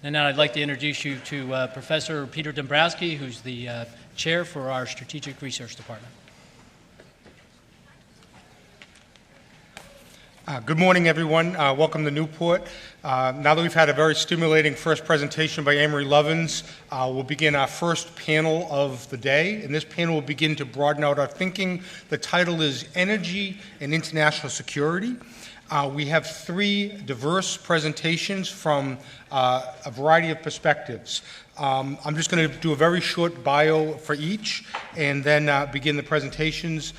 And now I'd like to introduce you to Professor Peter Dombrowski, who's the chair for our Strategic Research Department. Good morning, everyone. Welcome to Newport. Now that we've had a very stimulating first presentation by Amory Lovins, we'll begin our first panel of the day, and this panel will begin to broaden out our thinking. The title is Energy and International Security. We have three diverse presentations from a variety of perspectives. I'm just going to do a very short bio for each, and then begin the presentations.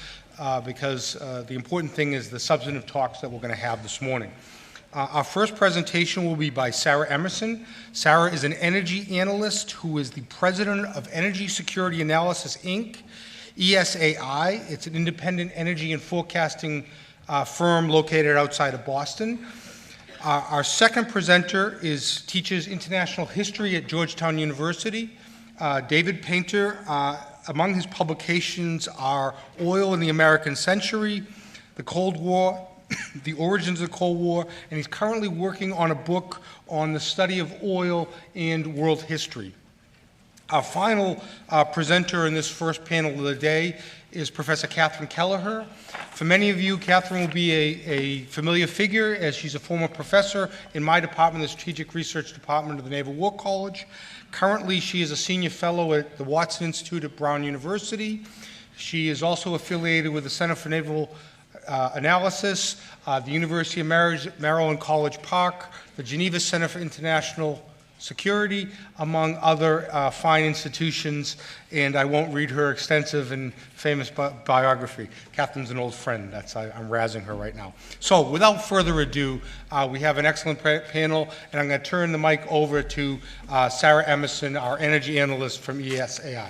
Because the important thing is the substantive talks that we're going to have this morning. Our first presentation will be by Sarah Emerson. Sarah is an energy analyst who is the president of Energy Security Analysis, Inc., ESAI. It's an independent energy and forecasting firm located outside of Boston. Our second presenter teaches international history at Georgetown University. David Painter. Among his publications are Oil in the American Century, the Cold War, the Origins of the Cold War, and he's currently working on a book on the study of oil and world history. Our final presenter in this first panel of the day is Professor Catherine Kelleher. For many of you, Catherine will be a familiar figure as she's a former professor in my department, the Strategic Research Department of the Naval War College. Currently, she is a senior fellow at the Watson Institute at Brown University. She is also affiliated with the Center for Naval Analysis, the University of Maryland College Park, the Geneva Center for International Security, among other fine institutions, and I won't read her extensive and famous biography. Catherine's an old friend. I'm razzing her right now. So without further ado, we have an excellent panel, and I'm going to turn the mic over to Sarah Emerson, our energy analyst from ESAI.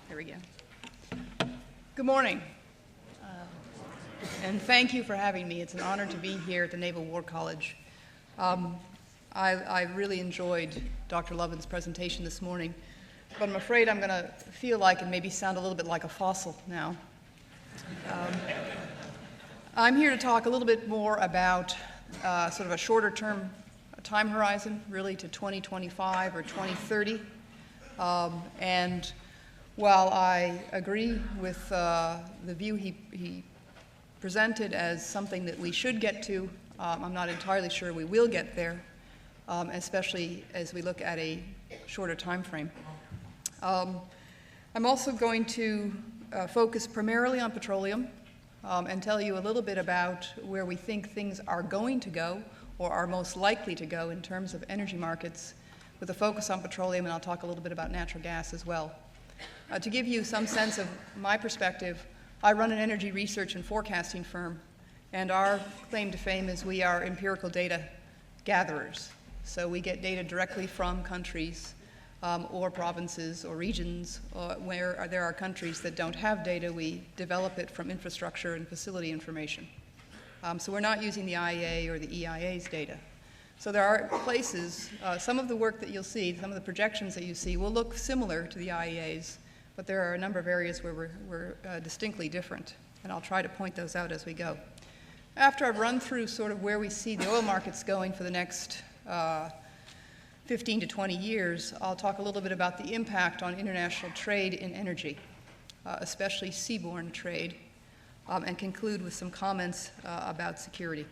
There we go. Good morning. And thank you for having me. It's an honor to be here at the Naval War College. I really enjoyed Dr. Lovin's presentation this morning, but I'm afraid I'm going to feel like and maybe sound a little bit like a fossil now. I'm here to talk a little bit more about sort of a shorter term time horizon, really to 2025 or 2030. And while I agree with the view he presented as something that we should get to, I'm not entirely sure we will get there, especially as we look at a shorter time frame. I'm also going to focus primarily on petroleum and tell you a little bit about where we think things are going to go or are most likely to go in terms of energy markets, with a focus on petroleum, and I'll talk a little bit about natural gas as well. To give you some sense of my perspective, I run an energy research and forecasting firm, and our claim to fame is we are empirical data gatherers. So we get data directly from countries or provinces or regions where there are countries that don't have data. We develop it from infrastructure and facility information. So we're not using the IEA or the EIA's data. So there are places, some of the work that you'll see, some of the projections that you see will look similar to the IEA's, but there are a number of areas where we're distinctly different, and I'll try to point those out as we go. After I've run through sort of where we see the oil markets going for the next 15 to 20 years, I'll talk a little bit about the impact on international trade in energy, especially seaborne trade, and conclude with some comments about security.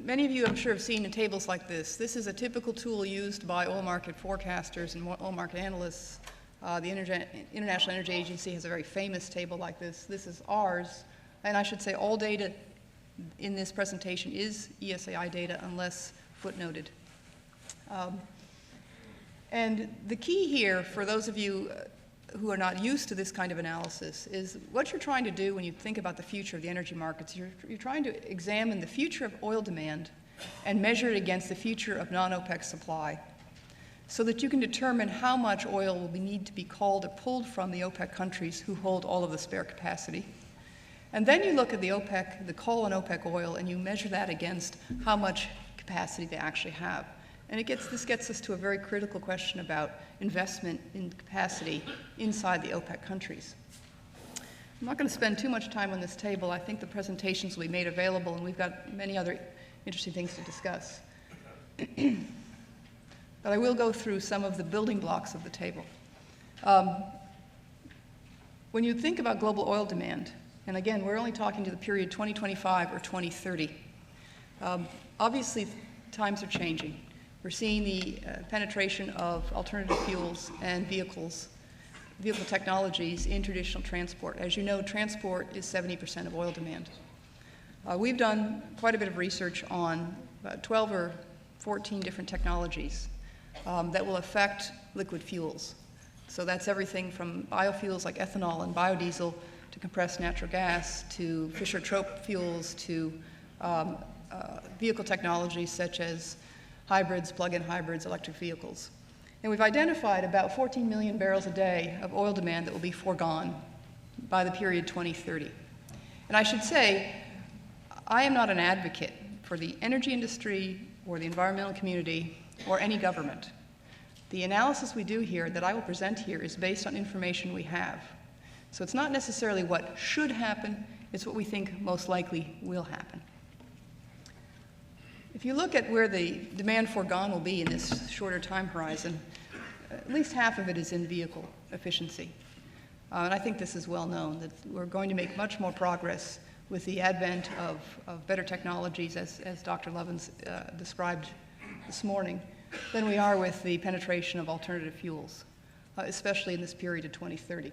Many of you, I'm sure, have seen tables like this. This is a typical tool used by oil market forecasters and oil market analysts. The International Energy Agency has a very famous table like this. This is ours, and I should say all data in this presentation is ESAI data unless footnoted. And the key here, for those of you who are not used to this kind of analysis, is what you're trying to do when you think about the future of the energy markets. You're trying to examine the future of oil demand and measure it against the future of non-OPEC supply, so that you can determine how much oil will need to be called or pulled from the OPEC countries who hold all of the spare capacity. And then you look at the call on OPEC oil, and you measure that against how much capacity they actually have. And this gets us to a very critical question about investment in capacity inside the OPEC countries. I'm not going to spend too much time on this table. I think the presentations will be made available, and we've got many other interesting things to discuss. But I will go through some of the building blocks of the table. When you think about global oil demand, and again, we're only talking to the period 2025 or 2030, obviously times are changing. We're seeing the penetration of alternative fuels and vehicle technologies in traditional transport. As you know, transport is 70% of oil demand. We've done quite a bit of research on about 12 or 14 different technologies that will affect liquid fuels. So that's everything from biofuels like ethanol and biodiesel to compressed natural gas to Fischer-Tropsch fuels to vehicle technologies such as hybrids, plug-in hybrids, electric vehicles. And we've identified about 14 million barrels a day of oil demand that will be foregone by the period 2030. And I should say, I am not an advocate for the energy industry or the environmental community or any government. The analysis we do here, that I will present here, is based on information we have. So it's not necessarily what should happen, it's what we think most likely will happen. If you look at where the demand foregone will be in this shorter time horizon, at least half of it is in vehicle efficiency. And I think this is well known, that we're going to make much more progress with the advent of better technologies, as Dr. Lovins described this morning, than we are with the penetration of alternative fuels, especially in this period of 2030.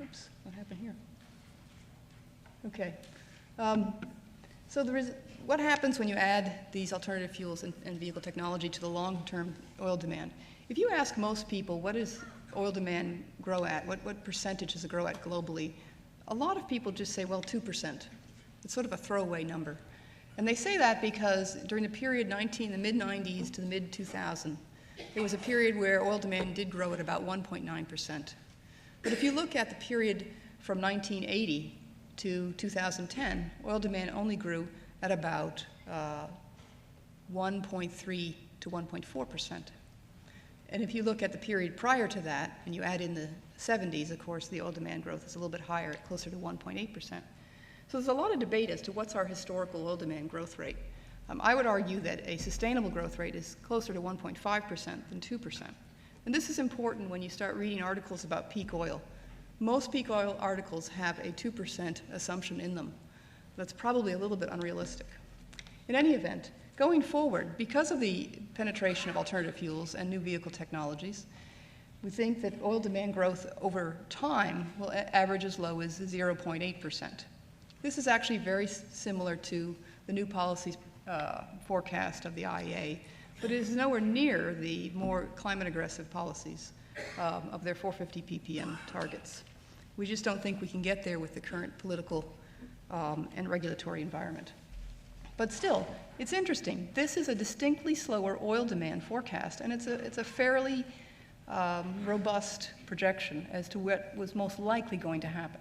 Oops, what happened here? Okay. So what happens when you add these alternative fuels and vehicle technology to the long-term oil demand? If you ask most people, what does oil demand grow at? What percentage does it grow at globally? A lot of people just say, well, 2%. It's sort of a throwaway number. And they say that because during the period the mid-90s to the mid-2000, there was a period where oil demand did grow at about 1.9%. But if you look at the period from 1980 to 2010, oil demand only grew at about 1.3 to 1.4%. And if you look at the period prior to that, and you add in the 70s, of course, the oil demand growth is a little bit higher, closer to 1.8%. So there's a lot of debate as to what's our historical oil demand growth rate. I would argue that a sustainable growth rate is closer to 1.5% than 2%. And this is important when you start reading articles about peak oil. Most peak oil articles have a 2% assumption in them. That's probably a little bit unrealistic. In any event, going forward, because of the penetration of alternative fuels and new vehicle technologies, we think that oil demand growth over time will average as low as 0.8%. This is actually very similar to the new policy forecast of the IEA, but it is nowhere near the more climate-aggressive policies of their 450 ppm targets. We just don't think we can get there with the current political and regulatory environment. But still, it's interesting. This is a distinctly slower oil demand forecast, and it's a fairly robust projection as to what was most likely going to happen.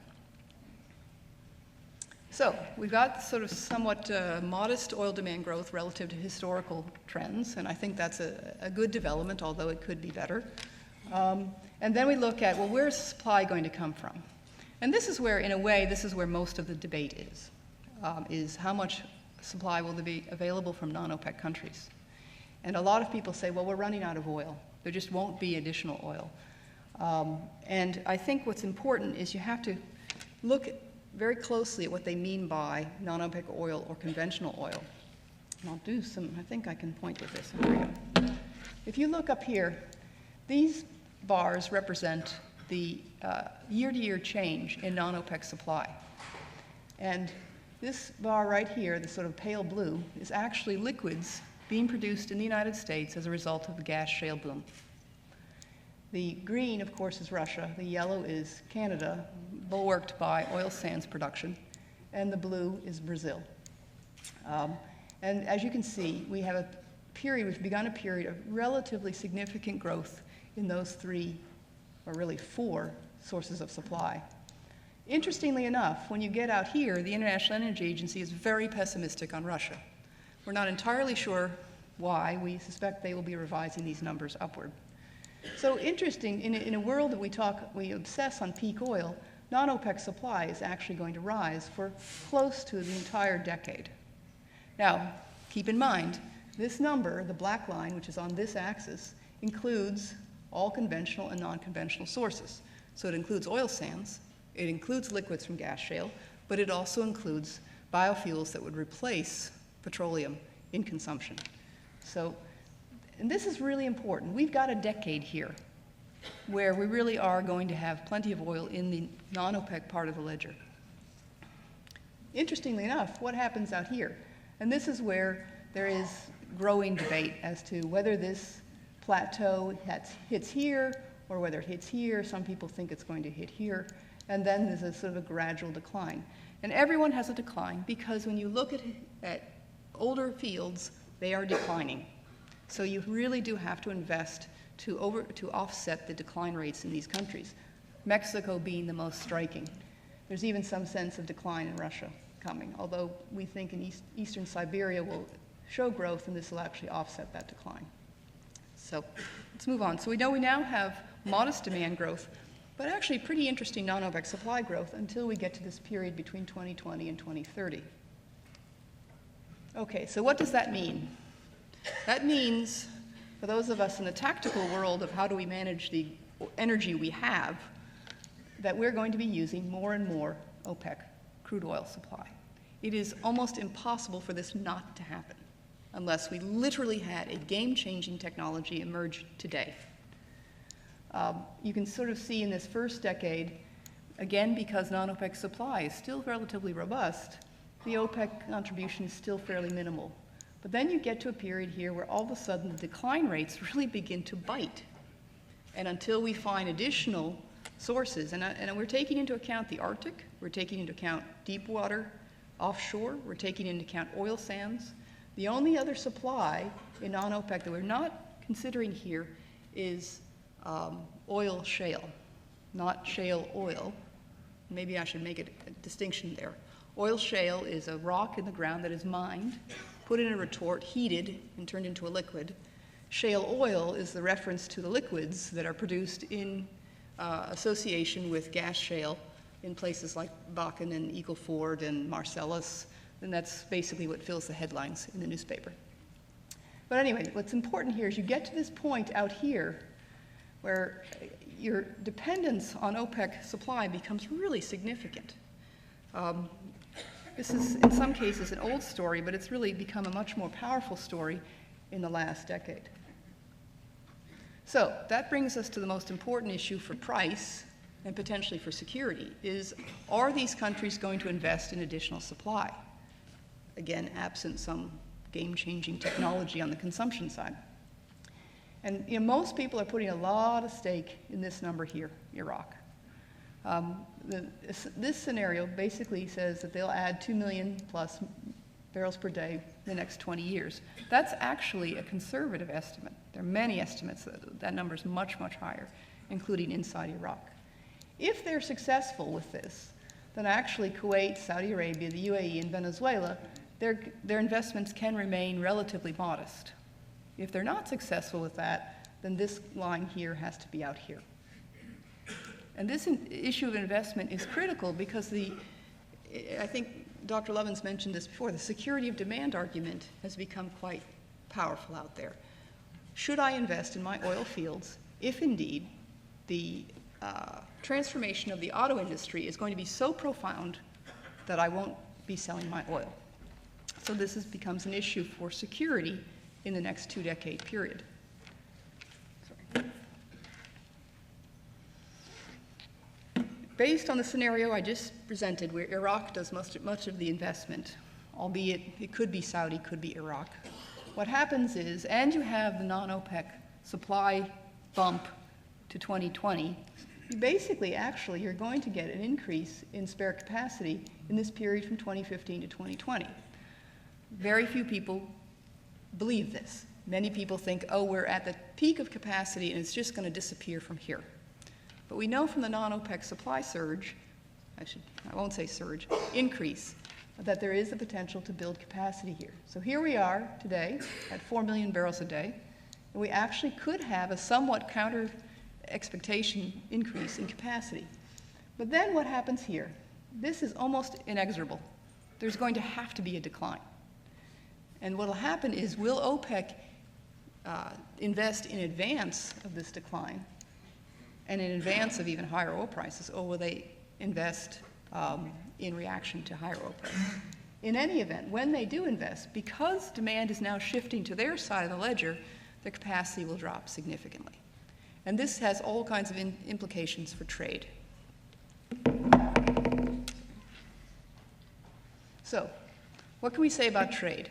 So we've got sort of somewhat modest oil demand growth relative to historical trends, and I think that's a good development, although it could be better. And then we look at, well, where's supply going to come from? And this is where, in a way, this is where most of the debate is how much supply will be available from non-OPEC countries. And a lot of people say, well, we're running out of oil. There just won't be additional oil. And I think what's important is you have to look very closely at what they mean by non-OPEC oil or conventional oil. And I'll do some, I think I can point with this. Here we go. If you look up here, these bars represent the year-to-year change in non-OPEC supply. And this bar right here, the sort of pale blue, is actually liquids being produced in the United States as a result of the gas shale boom. The green, of course, is Russia. The yellow is Canada, bulwarked by oil sands production. And the blue is Brazil. And as you can see, we've begun a period of relatively significant growth in those three, or really four, sources of supply. Interestingly enough, when you get out here, the International Energy Agency is very pessimistic on Russia. We're not entirely sure why. We suspect they will be revising these numbers upward. So interesting, in a world that we obsess on peak oil, non-OPEC supply is actually going to rise for close to the entire decade. Now, keep in mind, this number, the black line, which is on this axis, includes all conventional and non-conventional sources. So it includes oil sands, it includes liquids from gas shale, but it also includes biofuels that would replace petroleum in consumption. So, and this is really important. We've got a decade here where we really are going to have plenty of oil in the non-OPEC part of the ledger. Interestingly enough, what happens out here? And this is where there is growing debate as to whether this plateau hits here or whether it hits here. Some people think it's going to hit here. And then there's a sort of a gradual decline. And everyone has a decline because when you look at older fields, they are declining. So you really do have to invest to offset the decline rates in these countries, Mexico being the most striking. There's even some sense of decline in Russia coming, although we think in eastern Siberia will show growth, and this will actually offset that decline. So let's move on. So we know we now have modest demand growth, but actually pretty interesting non-OPEC supply growth until we get to this period between 2020 and 2030. Okay, so what does that mean? That means, for those of us in the tactical world of how do we manage the energy we have, that we're going to be using more and more OPEC crude oil supply. It is almost impossible for this not to happen unless we literally had a game-changing technology emerge today. You can sort of see in this first decade, again, because non-OPEC supply is still relatively robust, the OPEC contribution is still fairly minimal. But then you get to a period here where all of a sudden the decline rates really begin to bite. And until we find additional sources, and we're taking into account the Arctic, we're taking into account deep water, offshore, we're taking into account oil sands. The only other supply in non-OPEC that we're not considering here is oil shale, not shale oil. Maybe I should make a distinction there. Oil shale is a rock in the ground that is mined, put in a retort, heated, and turned into a liquid. Shale oil is the reference to the liquids that are produced in association with gas shale in places like Bakken and Eagle Ford and Marcellus, and that's basically what fills the headlines in the newspaper. But anyway, what's important here is you get to this point out here where your dependence on OPEC supply becomes really significant. This is, in some cases, an old story, but it's really become a much more powerful story in the last decade. So that brings us to the most important issue for price and potentially for security, is are these countries going to invest in additional supply? Again, absent some game-changing technology on the consumption side. And most people are putting a lot of stake in this number here, Iraq. This scenario basically says that they'll add 2 million plus barrels per day in the next 20 years. That's actually a conservative estimate. There are many estimates that number is much, much higher, including inside Iraq. If they're successful with this, then actually Kuwait, Saudi Arabia, the UAE, and Venezuela, their investments can remain relatively modest. If they're not successful with that, then this line here has to be out here. And this issue of investment is critical because I think Dr. Lovins mentioned this before, the security of demand argument has become quite powerful out there. Should I invest in my oil fields if indeed the transformation of the auto industry is going to be so profound that I won't be selling my oil? So this becomes an issue for security in the next 2-decade period. Sorry. Based on the scenario I just presented, where Iraq does much of the investment, albeit it could be Saudi, could be Iraq, what happens is, and you have the non-OPEC supply bump to 2020, you basically, actually, you're going to get an increase in spare capacity in this period from 2015 to 2020. Very few people believe this. Many people think, oh, we're at the peak of capacity and it's just going to disappear from here. But we know from the non-OPEC supply surge, I won't say surge, increase, that there is the potential to build capacity here. So here we are today at 4 million barrels a day, and we actually could have a somewhat counter expectation increase in capacity. But then what happens here? This is almost inexorable. There's going to have to be a decline. And what will happen is, will OPEC invest in advance of this decline and in advance of even higher oil prices, or will they invest in reaction to higher oil prices? In any event, when they do invest, because demand is now shifting to their side of the ledger, the capacity will drop significantly. And this has all kinds of implications for trade. So, what can we say about trade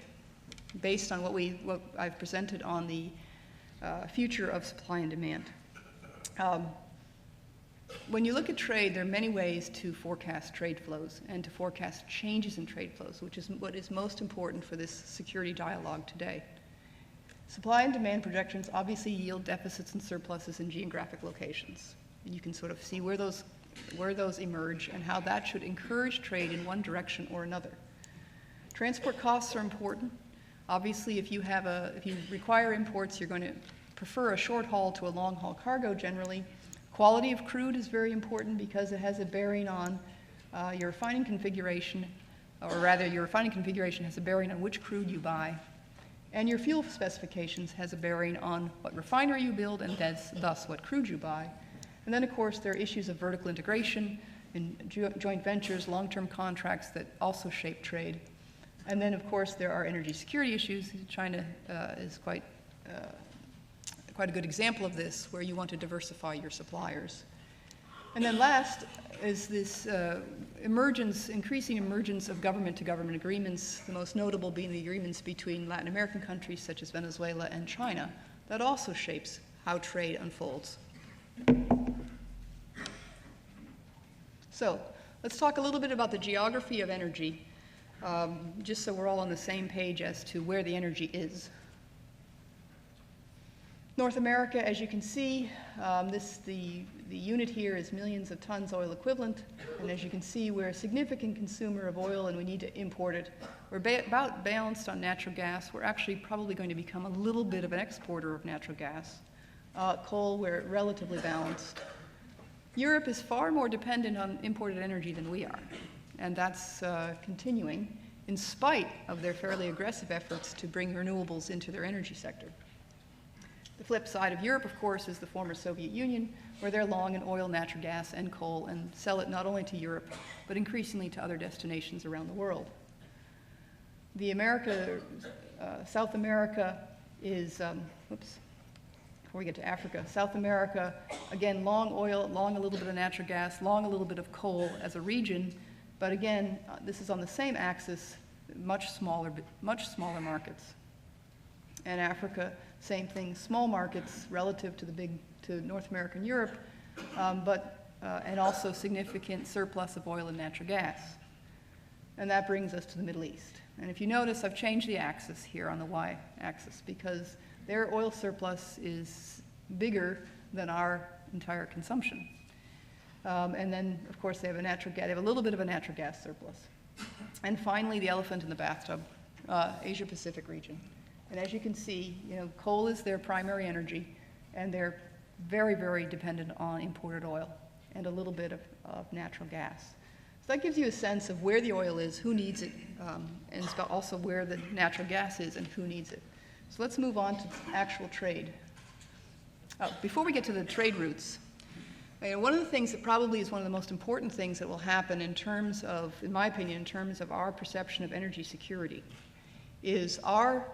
based on what I've presented on the future of supply and demand? When you look at trade, there are many ways to forecast trade flows and to forecast changes in trade flows, which is what is most important for this security dialogue today. Supply and demand projections obviously yield deficits and surpluses in geographic locations. And you can sort of see where those emerge and how that should encourage trade in one direction or another. Transport costs are important. Obviously, if you require imports, you're going to prefer a short haul to a long haul cargo generally. Quality of crude is very important because it has a bearing on your refining configuration, or rather your refining configuration has a bearing on which crude you buy. And your fuel specifications has a bearing on what refinery you build and thus what crude you buy. And then, of course, there are issues of vertical integration and joint ventures, long-term contracts that also shape trade. And then, of course, there are energy security issues. China is quite a good example of this, where you want to diversify your suppliers. And then last is this increasing emergence of government-to-government agreements, the most notable being the agreements between Latin American countries such as Venezuela and China. That also shapes how trade unfolds. So let's talk a little bit about the geography of energy, just so we're all on the same page as to where the energy is. North America, as you can see, the unit here is millions of tons oil equivalent, and as you can see, we're a significant consumer of oil and we need to import it. We're about balanced on natural gas. We're actually probably going to become a little bit of an exporter of natural gas. Coal, we're relatively balanced. Europe is far more dependent on imported energy than we are, and that's continuing in spite of their fairly aggressive efforts to bring renewables into their energy sector. The flip side of Europe, of course, is the former Soviet Union, where they're long in oil, natural gas, and coal, and sell it not only to Europe, but increasingly to other destinations around the world. South America is, before we get to Africa, South America, again, long oil, long a little bit of natural gas, long a little bit of coal as a region, but again, this is on the same axis, much smaller markets. And Africa, same thing, small markets relative to North America and Europe, and also significant surplus of oil and natural gas. And that brings us to the Middle East. And if you notice, I've changed the axis here on the y-axis because their oil surplus is bigger than our entire consumption. And then, of course, they have a little bit of a natural gas surplus. And finally, the elephant in the bathtub, Asia-Pacific region. And as you can see, coal is their primary energy, and they're very, very dependent on imported oil and a little bit of natural gas. So that gives you a sense of where the oil is, who needs it, and also where the natural gas is and who needs it. So let's move on to actual trade. Before we get to the trade routes, one of the things that probably is one of the most important things that will happen in terms of, in my opinion, in terms of our perception of energy security, is our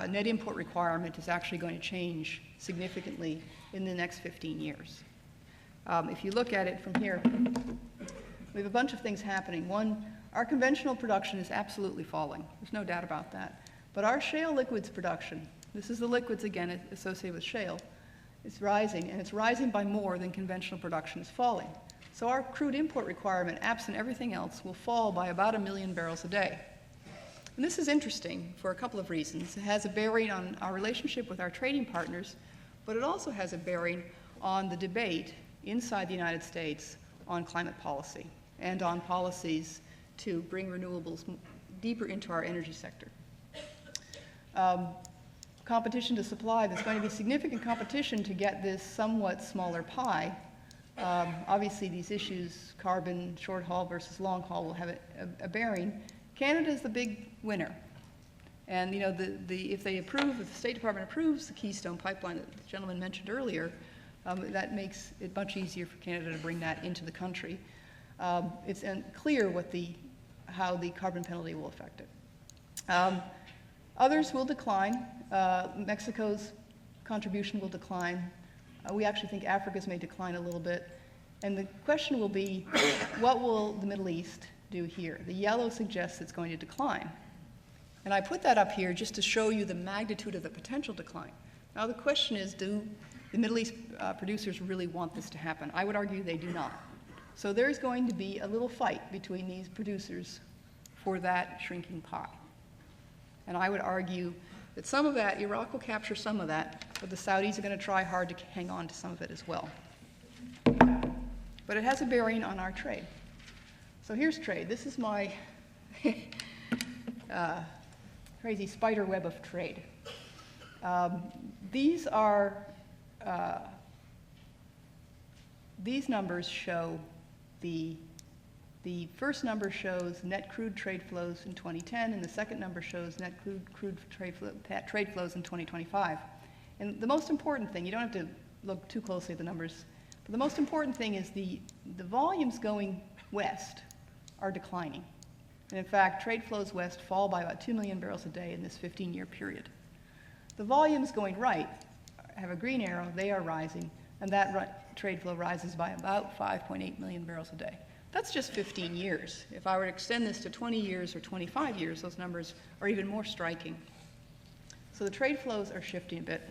net import requirement is actually going to change significantly in the next 15 years. If you look at it from here, we have a bunch of things happening. One, our conventional production is absolutely falling. There's no doubt about that. But our shale liquids production, this is the liquids again associated with shale, it's rising, and it's rising by more than conventional production is falling. So our crude import requirement, absent everything else, will fall by about 1 million barrels a day. And this is interesting for a couple of reasons. It has a bearing on our relationship with our trading partners, but it also has a bearing on the debate inside the United States on climate policy. and on policies to bring renewables deeper into our energy sector. Competition to supply, there's going to be significant competition to get this somewhat smaller pie. Obviously, these issues, carbon, short haul versus long haul, will have a bearing. Canada is the big winner. And you know, if they approve, if the State Department approves the Keystone Pipeline that the gentleman mentioned earlier, that makes it much easier for Canada to bring that into the country. It's unclear how the carbon penalty will affect it. Others will decline. Mexico's contribution will decline. We actually think Africa's may decline a little bit. And the question will be, what will the Middle East do here? The yellow suggests it's going to decline. And I put that up here just to show you the magnitude of the potential decline. Now the question is, do the Middle East producers really want this to happen? I would argue they do not. So there's going to be a little fight between these producers for that shrinking pie. And I would argue that some of that, Iraq will capture some of that, but the Saudis are going to try hard to hang on to some of it as well. But it has a bearing on our trade. So here's trade. This is my crazy spider web of trade. These numbers show the first number shows net crude trade flows in 2010, and the second number shows net crude trade flows in 2025. And the most important thing, you don't have to look too closely at the numbers, but the most important thing is the volumes going west are declining. And in fact, trade flows west fall by about 2 million barrels a day in this 15-year period. The volumes going right have a green arrow, they are rising, and that trade flow rises by about 5.8 million barrels a day. That's just 15 years. If I were to extend this to 20 years or 25 years, those numbers are even more striking. So the trade flows are shifting a bit.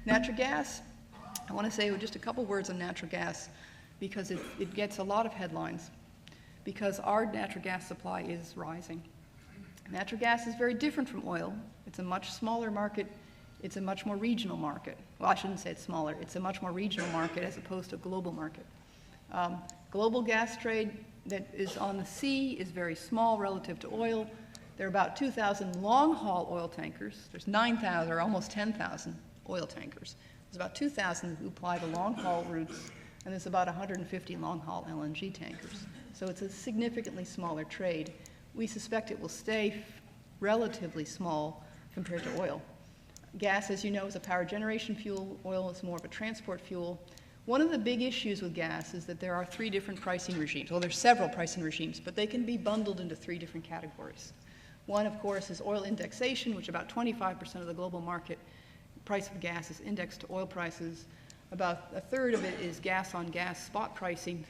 Natural gas, I want to say just a couple words on natural gas because it gets a lot of headlines because our natural gas supply is rising. Natural gas is very different from oil. It's a much smaller market. It's a much more regional market. Well, I shouldn't say it's smaller. It's a much more regional market as opposed to a global market. Global gas trade that is on the sea is very small relative to oil. There are about 2,000 long-haul oil tankers. There's 9,000 or almost 10,000 oil tankers. There's about 2,000 who apply the long-haul routes, and there's about 150 long-haul LNG tankers. So it's a significantly smaller trade. We suspect it will stay relatively small compared to oil. Gas, as you know, is a power generation fuel. Oil is more of a transport fuel. One of the big issues with gas is that there are 3 different pricing regimes. Well, there's several pricing regimes, but they can be bundled into 3 different categories. One, of course, is oil indexation, which about 25% of the global market price of gas is indexed to oil prices. About a third of it is gas-on-gas spot pricing.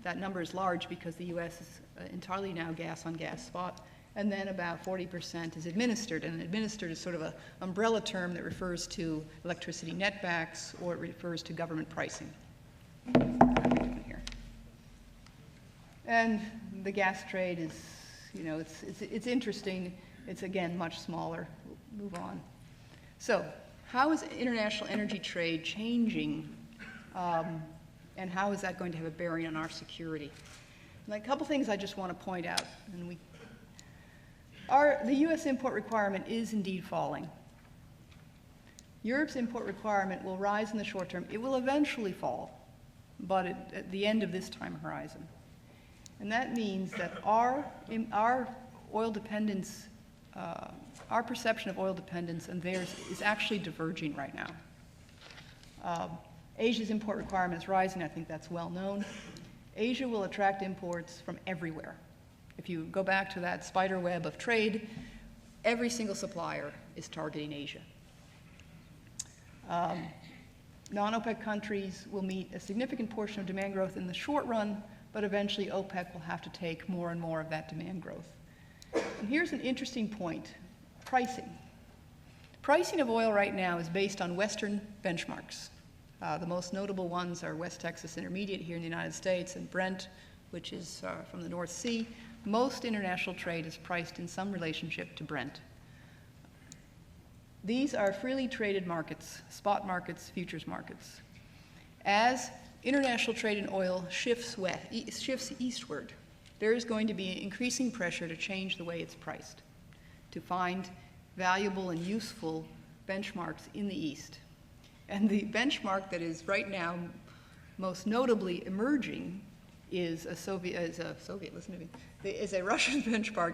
That number is large because the U.S. is entirely now gas-on-gas spot. And then about 40% is administered, and administered is sort of an umbrella term that refers to electricity netbacks or it refers to government pricing. Here. And the gas trade is, you know, it's interesting. It's again much smaller. We'll move on. So, how is international energy trade changing, and how is that going to have a bearing on our security? And a couple things I just want to point out, and the U.S. import requirement is indeed falling. Europe's import requirement will rise in the short term. It will eventually fall, but at the end of this time horizon. And that means that our oil dependence, our perception of oil dependence and theirs is actually diverging right now. Asia's import requirement is rising. I think that's well known. Asia will attract imports from everywhere. If you go back to that spider web of trade, every single supplier is targeting Asia. Non-OPEC countries will meet a significant portion of demand growth in the short run, but eventually OPEC will have to take more and more of that demand growth. And here's an interesting point, pricing. Pricing of oil right now is based on Western benchmarks. The most notable ones are West Texas Intermediate here in the United States and Brent, which is from the North Sea. Most international trade is priced in some relationship to Brent. These are freely traded markets, spot markets, futures markets. As international trade in oil shifts eastward, there is going to be increasing pressure to change the way it's priced, to find valuable and useful benchmarks in the East. And the benchmark that is right now most notably emerging is a Russian benchmark,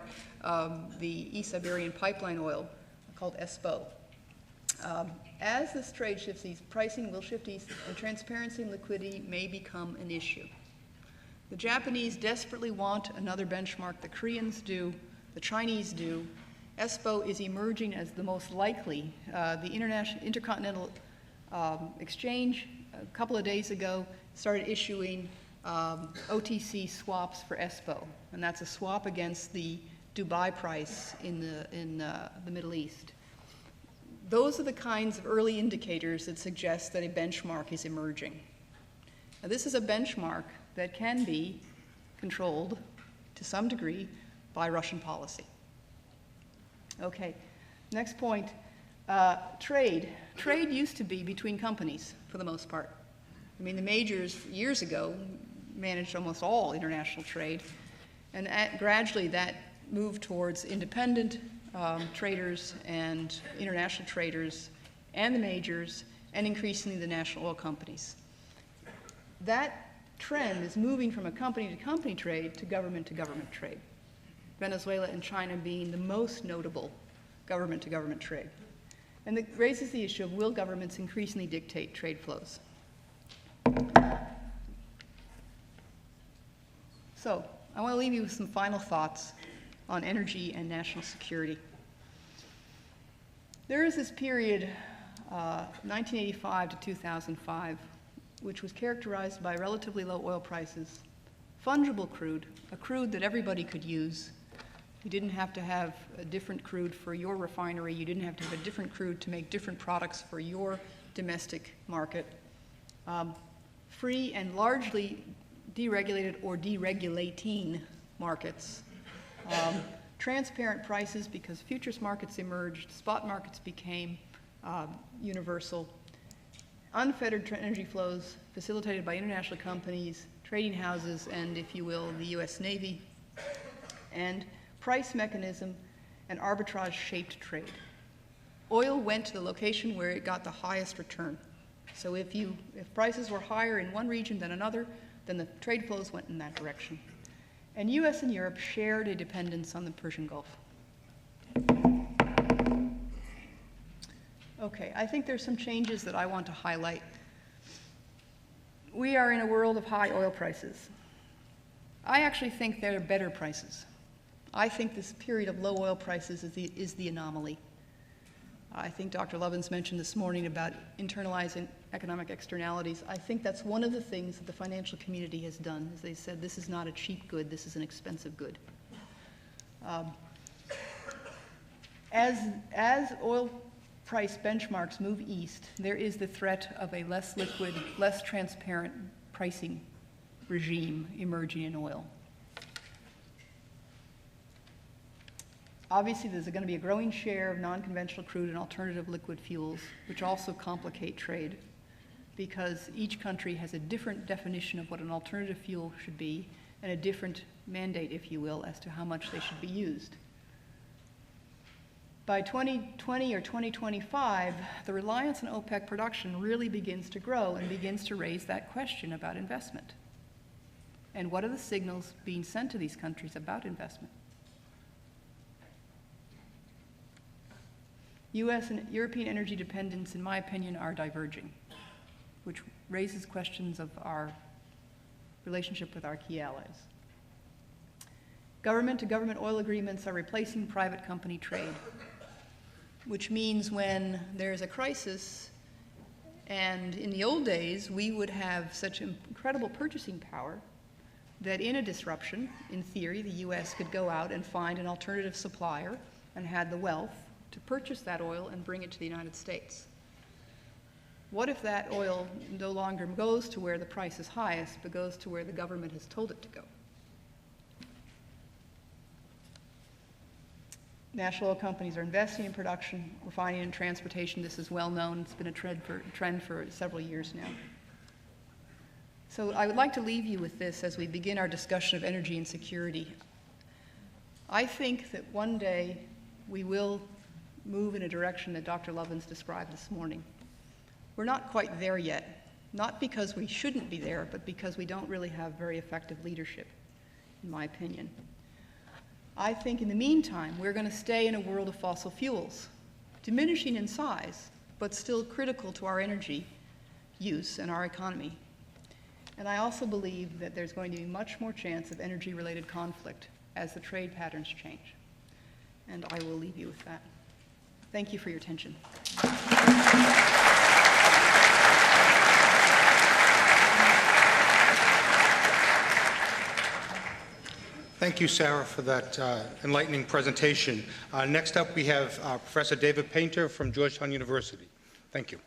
the East Siberian pipeline oil called SPO. As this trade shifts east, pricing will shift east, and transparency and liquidity may become an issue. The Japanese desperately want another benchmark. The Koreans do. The Chinese do. SPO is emerging as the most likely. The Intercontinental Exchange, a couple of days ago, started issuing OTC swaps for SPO, and that's a swap against the Dubai price in the Middle East. Those are the kinds of early indicators that suggest that a benchmark is emerging. Now, this is a benchmark that can be controlled to some degree by Russian policy. Okay, next point, trade. Trade used to be between companies for the most part. I mean, the majors years ago managed almost all international trade, and gradually that moved towards independent traders and international traders and the majors, and increasingly the national oil companies. That trend is moving from a company-to-company trade to government-to-government trade. Venezuela and China being the most notable government-to-government trade. And that raises the issue of, will governments increasingly dictate trade flows? So, I want to leave you with some final thoughts on energy and national security. There is this period, 1985 to 2005, which was characterized by relatively low oil prices, fungible crude, a crude that everybody could use. You didn't have to have a different crude for your refinery. You didn't have to have a different crude to make different products for your domestic market. Free and largely deregulated or deregulating markets. Transparent prices because futures markets emerged, spot markets became universal. Unfettered energy flows facilitated by international companies, trading houses, and, if you will, the US Navy. And price mechanism and arbitrage-shaped trade. Oil went to the location where it got the highest return. So if prices were higher in one region than another, then the trade flows went in that direction. And US and Europe shared a dependence on the Persian Gulf. Okay, I think there's some changes that I want to highlight. We are in a world of high oil prices. I actually think there are better prices. I think this period of low oil prices is the anomaly. I think Dr. Lovins mentioned this morning about internalizing economic externalities. I think that's one of the things that the financial community has done, is they said this is not a cheap good, this is an expensive good. As oil price benchmarks move east, there is the threat of a less liquid, less transparent pricing regime emerging in oil. Obviously, there's going to be a growing share of non-conventional crude and alternative liquid fuels, which also complicate trade, because each country has a different definition of what an alternative fuel should be, and a different mandate, if you will, as to how much they should be used. By 2020 or 2025, the reliance on OPEC production really begins to grow and begins to raise that question about investment. And what are the signals being sent to these countries about investment? US and European energy dependence, in my opinion, are diverging, which raises questions of our relationship with our key allies. Government-to-government oil agreements are replacing private company trade, which means when there's a crisis, and in the old days, we would have such incredible purchasing power that in a disruption, in theory, the US could go out and find an alternative supplier and had the wealth to purchase that oil and bring it to the United States. What if that oil no longer goes to where the price is highest, but goes to where the government has told it to go? National oil companies are investing in production, refining, and transportation. This is well known. It's been a trend for several years now. So I would like to leave you with this as we begin our discussion of energy and security. I think that one day we will move in a direction that Dr. Lovins described this morning. We're not quite there yet, not because we shouldn't be there, but because we don't really have very effective leadership, in my opinion. I think in the meantime, we're going to stay in a world of fossil fuels, diminishing in size, but still critical to our energy use and our economy. And I also believe that there's going to be much more chance of energy-related conflict as the trade patterns change. And I will leave you with that. Thank you for your attention. Thank you, Sarah, for that enlightening presentation. Next up, we have Professor David Painter from Georgetown University. Thank you.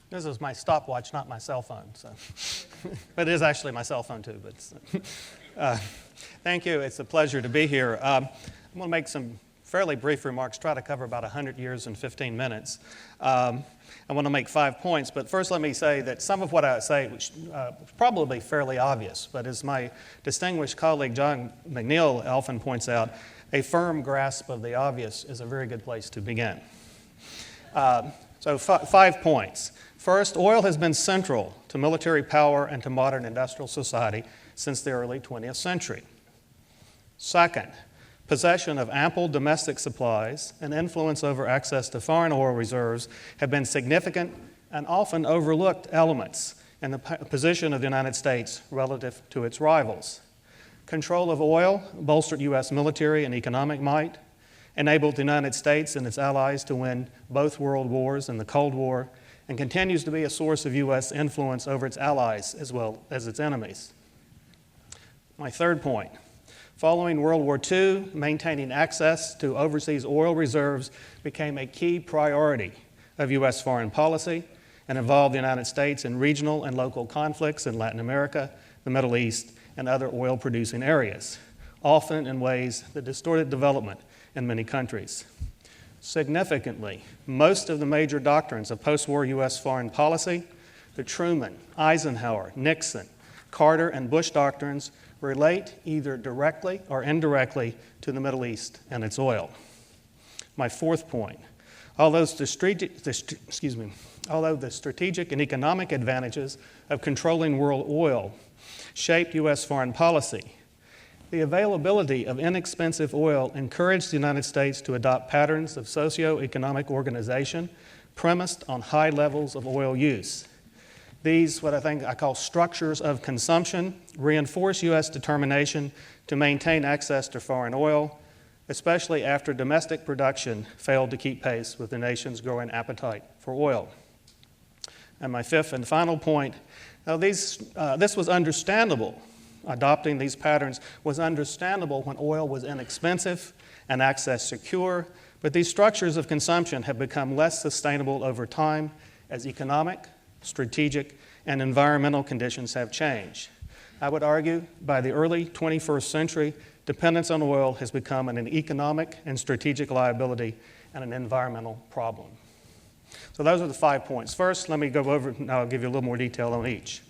This is my stopwatch, not my cell phone. So, but it is actually my cell phone too. But thank you. It's a pleasure to be here. I'm going to make some fairly brief remarks. Try to cover about 100 years in 15 minutes. I want to make 5 points. But first, let me say that some of what I say is probably fairly obvious. But as my distinguished colleague John McNeil often points out, a firm grasp of the obvious is a very good place to begin. So 5 points. First, oil has been central to military power and to modern industrial society since the early 20th century. Second, possession of ample domestic supplies and influence over access to foreign oil reserves have been significant and often overlooked elements in the position of the United States relative to its rivals. Control of oil bolstered U.S. military and economic might, enabled the United States and its allies to win both world wars and the Cold War, and continues to be a source of U.S. influence over its allies as well as its enemies. My third point, following World War II, maintaining access to overseas oil reserves became a key priority of U.S. foreign policy and involved the United States in regional and local conflicts in Latin America, the Middle East, and other oil-producing areas, often in ways that distorted development in many countries. Significantly, most of the major doctrines of post-war U.S. foreign policy, the Truman, Eisenhower, Nixon, Carter, and Bush doctrines relate either directly or indirectly to the Middle East and its oil. My fourth point, although the strategic and economic advantages of controlling world oil shaped U.S. foreign policy, the availability of inexpensive oil encouraged the United States to adopt patterns of socio-economic organization premised on high levels of oil use. These, what I call structures of consumption, reinforce U.S. determination to maintain access to foreign oil, especially after domestic production failed to keep pace with the nation's growing appetite for oil. And my fifth and final point, now this was understandable. Adopting these patterns was understandable when oil was inexpensive and access secure, but these structures of consumption have become less sustainable over time as economic, strategic, and environmental conditions have changed. I would argue by the early 21st century, dependence on oil has become an economic and strategic liability and an environmental problem. So those are the 5 points. First, let me go over, and I'll give you a little more detail on each.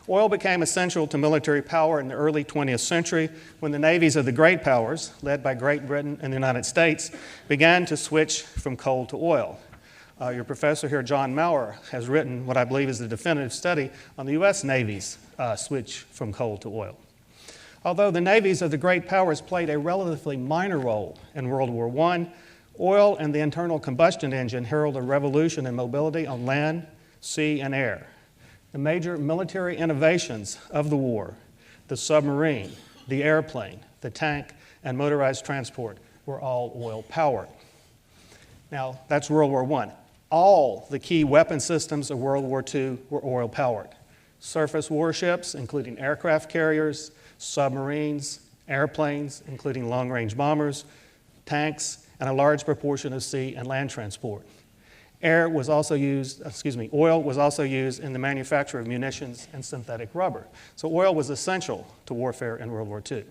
Oil became essential to military power in the early 20th century when the navies of the great powers, led by Great Britain and the United States, began to switch from coal to oil. Your professor here, John Maurer, has written what I believe is the definitive study on the U.S. Navy's switch from coal to oil. Although the navies of the great powers played a relatively minor role in World War I, oil and the internal combustion engine heralded a revolution in mobility on land, sea, and air. The major military innovations of the war, the submarine, the airplane, the tank, and motorized transport were all oil-powered. Now, that's World War I. All the key weapon systems of World War II were oil-powered. Surface warships, including aircraft carriers, submarines, airplanes, including long-range bombers, tanks, and a large proportion of sea and land transport. Oil was also used in the manufacture of munitions and synthetic rubber. So oil was essential to warfare in World War II.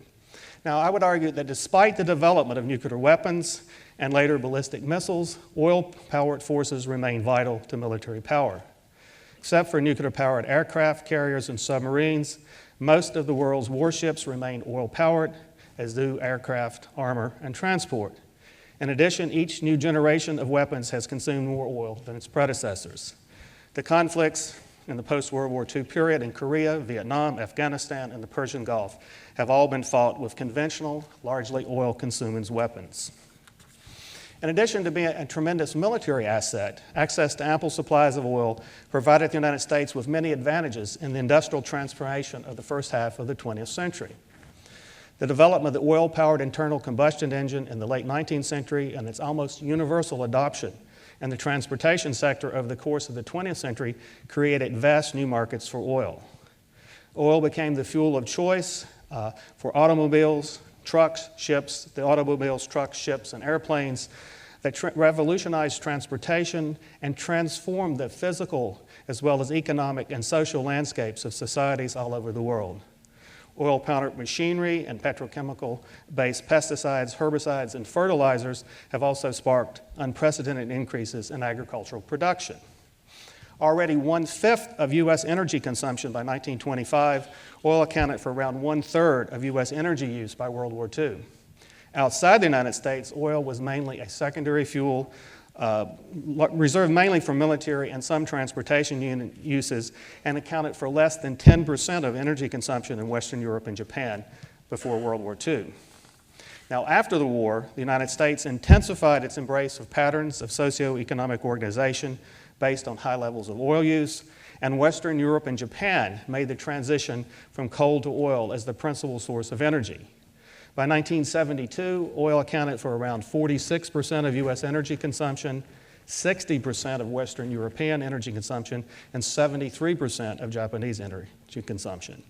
Now, I would argue that despite the development of nuclear weapons and later ballistic missiles, oil-powered forces remain vital to military power. Except for nuclear-powered aircraft, carriers, and submarines, most of the world's warships remain oil-powered, as do aircraft, armor, and transport. In addition, each new generation of weapons has consumed more oil than its predecessors. The conflicts in the post-World War II period in Korea, Vietnam, Afghanistan, and the Persian Gulf have all been fought with conventional, largely oil-consuming weapons. In addition to being a tremendous military asset, access to ample supplies of oil provided the United States with many advantages in the industrial transformation of the first half of the 20th century. The development of the oil-powered internal combustion engine in the late 19th century and its almost universal adoption in the transportation sector over the course of the 20th century created vast new markets for oil. Oil became the fuel of choice for automobiles, trucks, ships, the automobiles, trucks, ships, and airplanes that revolutionized transportation and transformed the physical as well as economic and social landscapes of societies all over the world. Oil-powered machinery and petrochemical-based pesticides, herbicides, and fertilizers have also sparked unprecedented increases in agricultural production. Already 1/5 of U.S. energy consumption by 1925, oil accounted for around 1/3 of U.S. energy use by World War II. Outside the United States, oil was mainly a secondary fuel, reserved mainly for military and some transportation uses, and accounted for less than 10% of energy consumption in Western Europe and Japan before World War II. Now, after the war, the United States intensified its embrace of patterns of socioeconomic organization based on high levels of oil use, and Western Europe and Japan made the transition from coal to oil as the principal source of energy. By 1972, oil accounted for around 46% of U.S. energy consumption, 60% of Western European energy consumption, and 73% of Japanese energy consumption.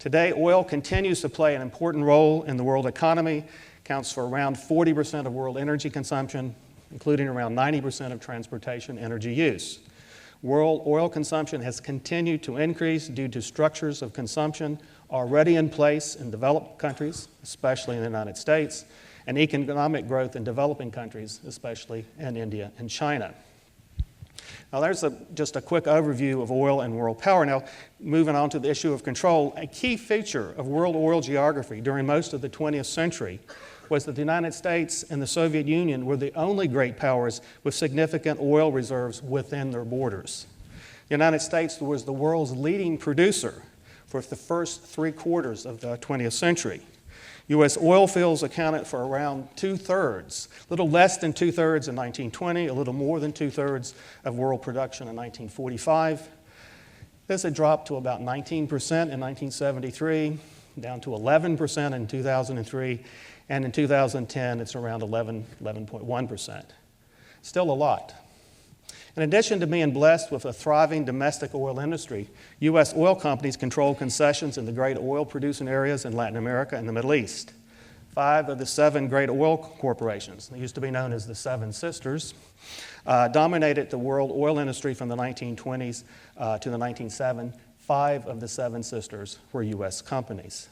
Today, oil continues to play an important role in the world economy, accounts for around 40% of world energy consumption, including around 90% of transportation energy use. World oil consumption has continued to increase due to structures of consumption already in place in developed countries, especially in the United States, and economic growth in developing countries, especially in India and China. Now, there's just a quick overview of oil and world power. Now, moving on to the issue of control, a key feature of world oil geography during most of the 20th century was that the United States and the Soviet Union were the only great powers with significant oil reserves within their borders. The United States was the world's leading producer for the first 3/4 of the 20th century. U.S. oil fields accounted for around 2/3, a little less than 2/3 in 1920, a little more than 2/3 of world production in 1945. This had dropped to about 19% in 1973, down to 11% in 2003, and in 2010 it's around 11.1%. Still a lot. In addition to being blessed with a thriving domestic oil industry, U.S. oil companies control concessions in the great oil-producing areas in Latin America and the Middle East. 5 of the 7 great oil corporations, they used to be known as the Seven Sisters, dominated the world oil industry from the 1920s to the 1970s. 5 of the 7 sisters were U.S. companies.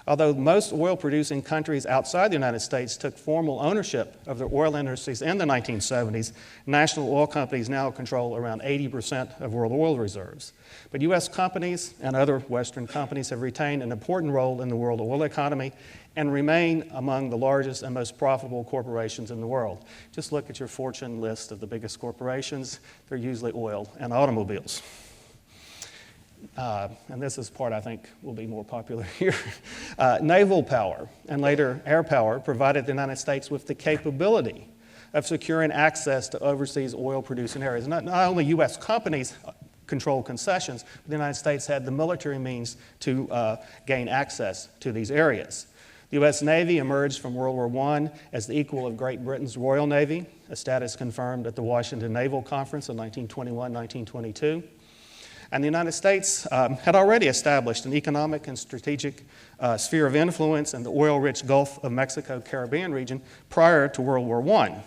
Although most oil-producing countries outside the United States took formal ownership of their oil industries in the 1970s, national oil companies now control around 80% of world oil reserves. But U.S. companies and other Western companies have retained an important role in the world oil economy and remain among the largest and most profitable corporations in the world. Just look at your Fortune list of the biggest corporations. They're usually oil and automobiles. And this is part I think will be more popular here. Naval power and later air power provided the United States with the capability of securing access to overseas oil-producing areas. Not only U.S. companies controlled concessions, but the United States had the military means to gain access to these areas. The U.S. Navy emerged from World War I as the equal of Great Britain's Royal Navy, a status confirmed at the Washington Naval Conference in 1921-1922. And the United States had already established an economic and strategic sphere of influence in the oil-rich Gulf of Mexico Caribbean region prior to World War I.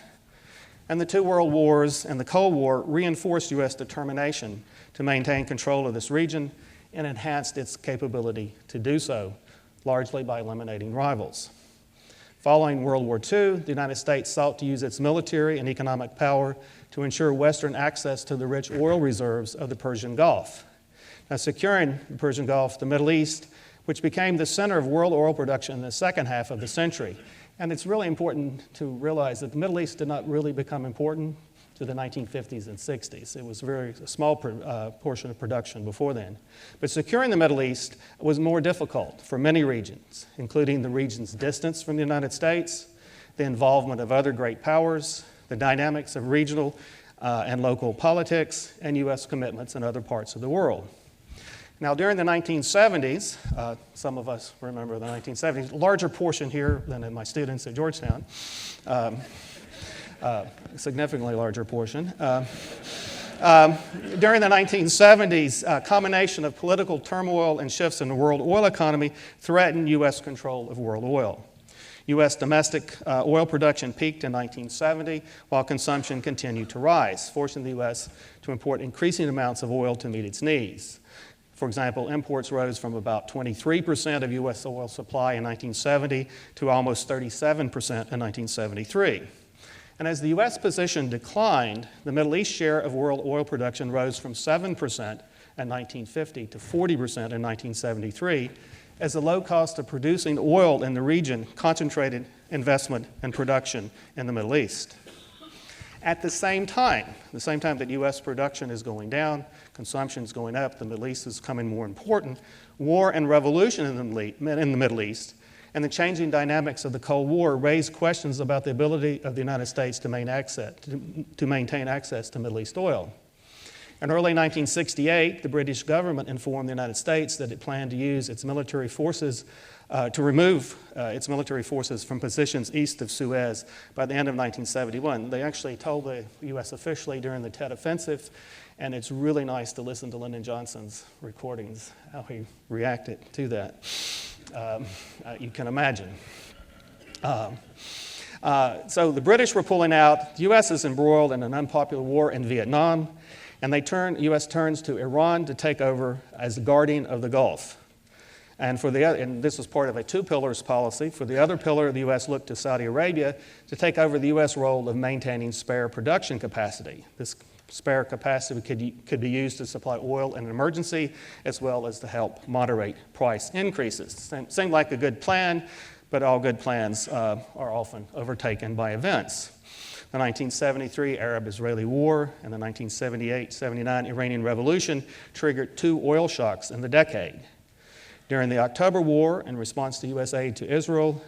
And the 2 world wars and the Cold War reinforced U.S. determination to maintain control of this region and enhanced its capability to do so, largely by eliminating rivals. Following World War II, the United States sought to use its military and economic power to ensure Western access to the rich oil reserves of the Persian Gulf. Now, securing the Persian Gulf, the Middle East, which became the center of world oil production in the second half of the century. And it's really important to realize that the Middle East did not really become important to the 1950s and 60s. It was a very small portion of production before then. But securing the Middle East was more difficult for many regions, including the region's distance from the United States, the involvement of other great powers, the dynamics of regional and local politics, and U.S. commitments in other parts of the world. Now, during the 1970s, some of us remember the 1970s, larger portion here than in my students at Georgetown, significantly larger portion. During the 1970s, a combination of political turmoil and shifts in the world oil economy threatened U.S. control of world oil. U.S. domestic oil production peaked in 1970, while consumption continued to rise, forcing the U.S. to import increasing amounts of oil to meet its needs. For example, imports rose from about 23% of U.S. oil supply in 1970 to almost 37% in 1973. And as the U.S. position declined, the Middle East share of world oil production rose from 7% in 1950 to 40% in 1973, as the low cost of producing oil in the region concentrated investment and production in the Middle East. At the same time that U.S. production is going down, consumption is going up, the Middle East is becoming more important, war and revolution in the Middle East and the changing dynamics of the Cold War raised questions about the ability of the United States to maintain access to Middle East oil. In early 1968, the British government informed the United States that it planned to use its military forces to remove its military forces from positions east of Suez by the end of 1971. They actually told the U.S. officially during the Tet Offensive, and it's really nice to listen to Lyndon Johnson's recordings, how he reacted to that. You can imagine. So the British were pulling out. The U.S. is embroiled in an unpopular war in Vietnam, and the U.S. turns to Iran to take over as the guardian of the Gulf. And this was part of a two pillars policy. For the other pillar, the U.S. looked to Saudi Arabia to take over the U.S. role of maintaining spare production capacity. This spare capacity could be used to supply oil in an emergency, as well as to help moderate price increases. Seemed like a good plan, but all good plans are often overtaken by events. The 1973 Arab-Israeli War and the 1978-79 Iranian Revolution triggered two oil shocks in the decade. During the October War, in response to U.S. aid to Israel,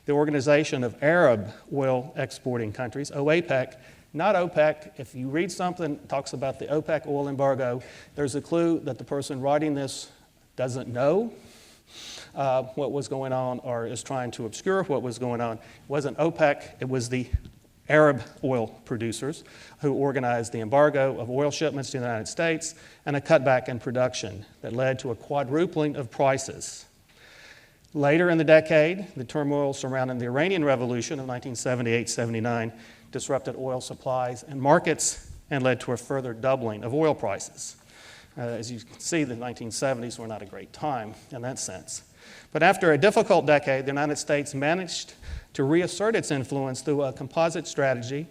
the Organization of Arab Oil Exporting Countries, OAPEC, not OPEC. If you read something that talks about the OPEC oil embargo, there's a clue that the person writing this doesn't know what was going on or is trying to obscure what was going on. It wasn't OPEC, it was the Arab oil producers who organized the embargo of oil shipments to the United States and a cutback in production that led to a quadrupling of prices. Later in the decade, the turmoil surrounding the Iranian Revolution of 1978-79 disrupted oil supplies and markets and led to a further doubling of oil prices. As you can see, the 1970s were not a great time in that sense. But after a difficult decade, the United States managed to reassert its influence through a composite strategy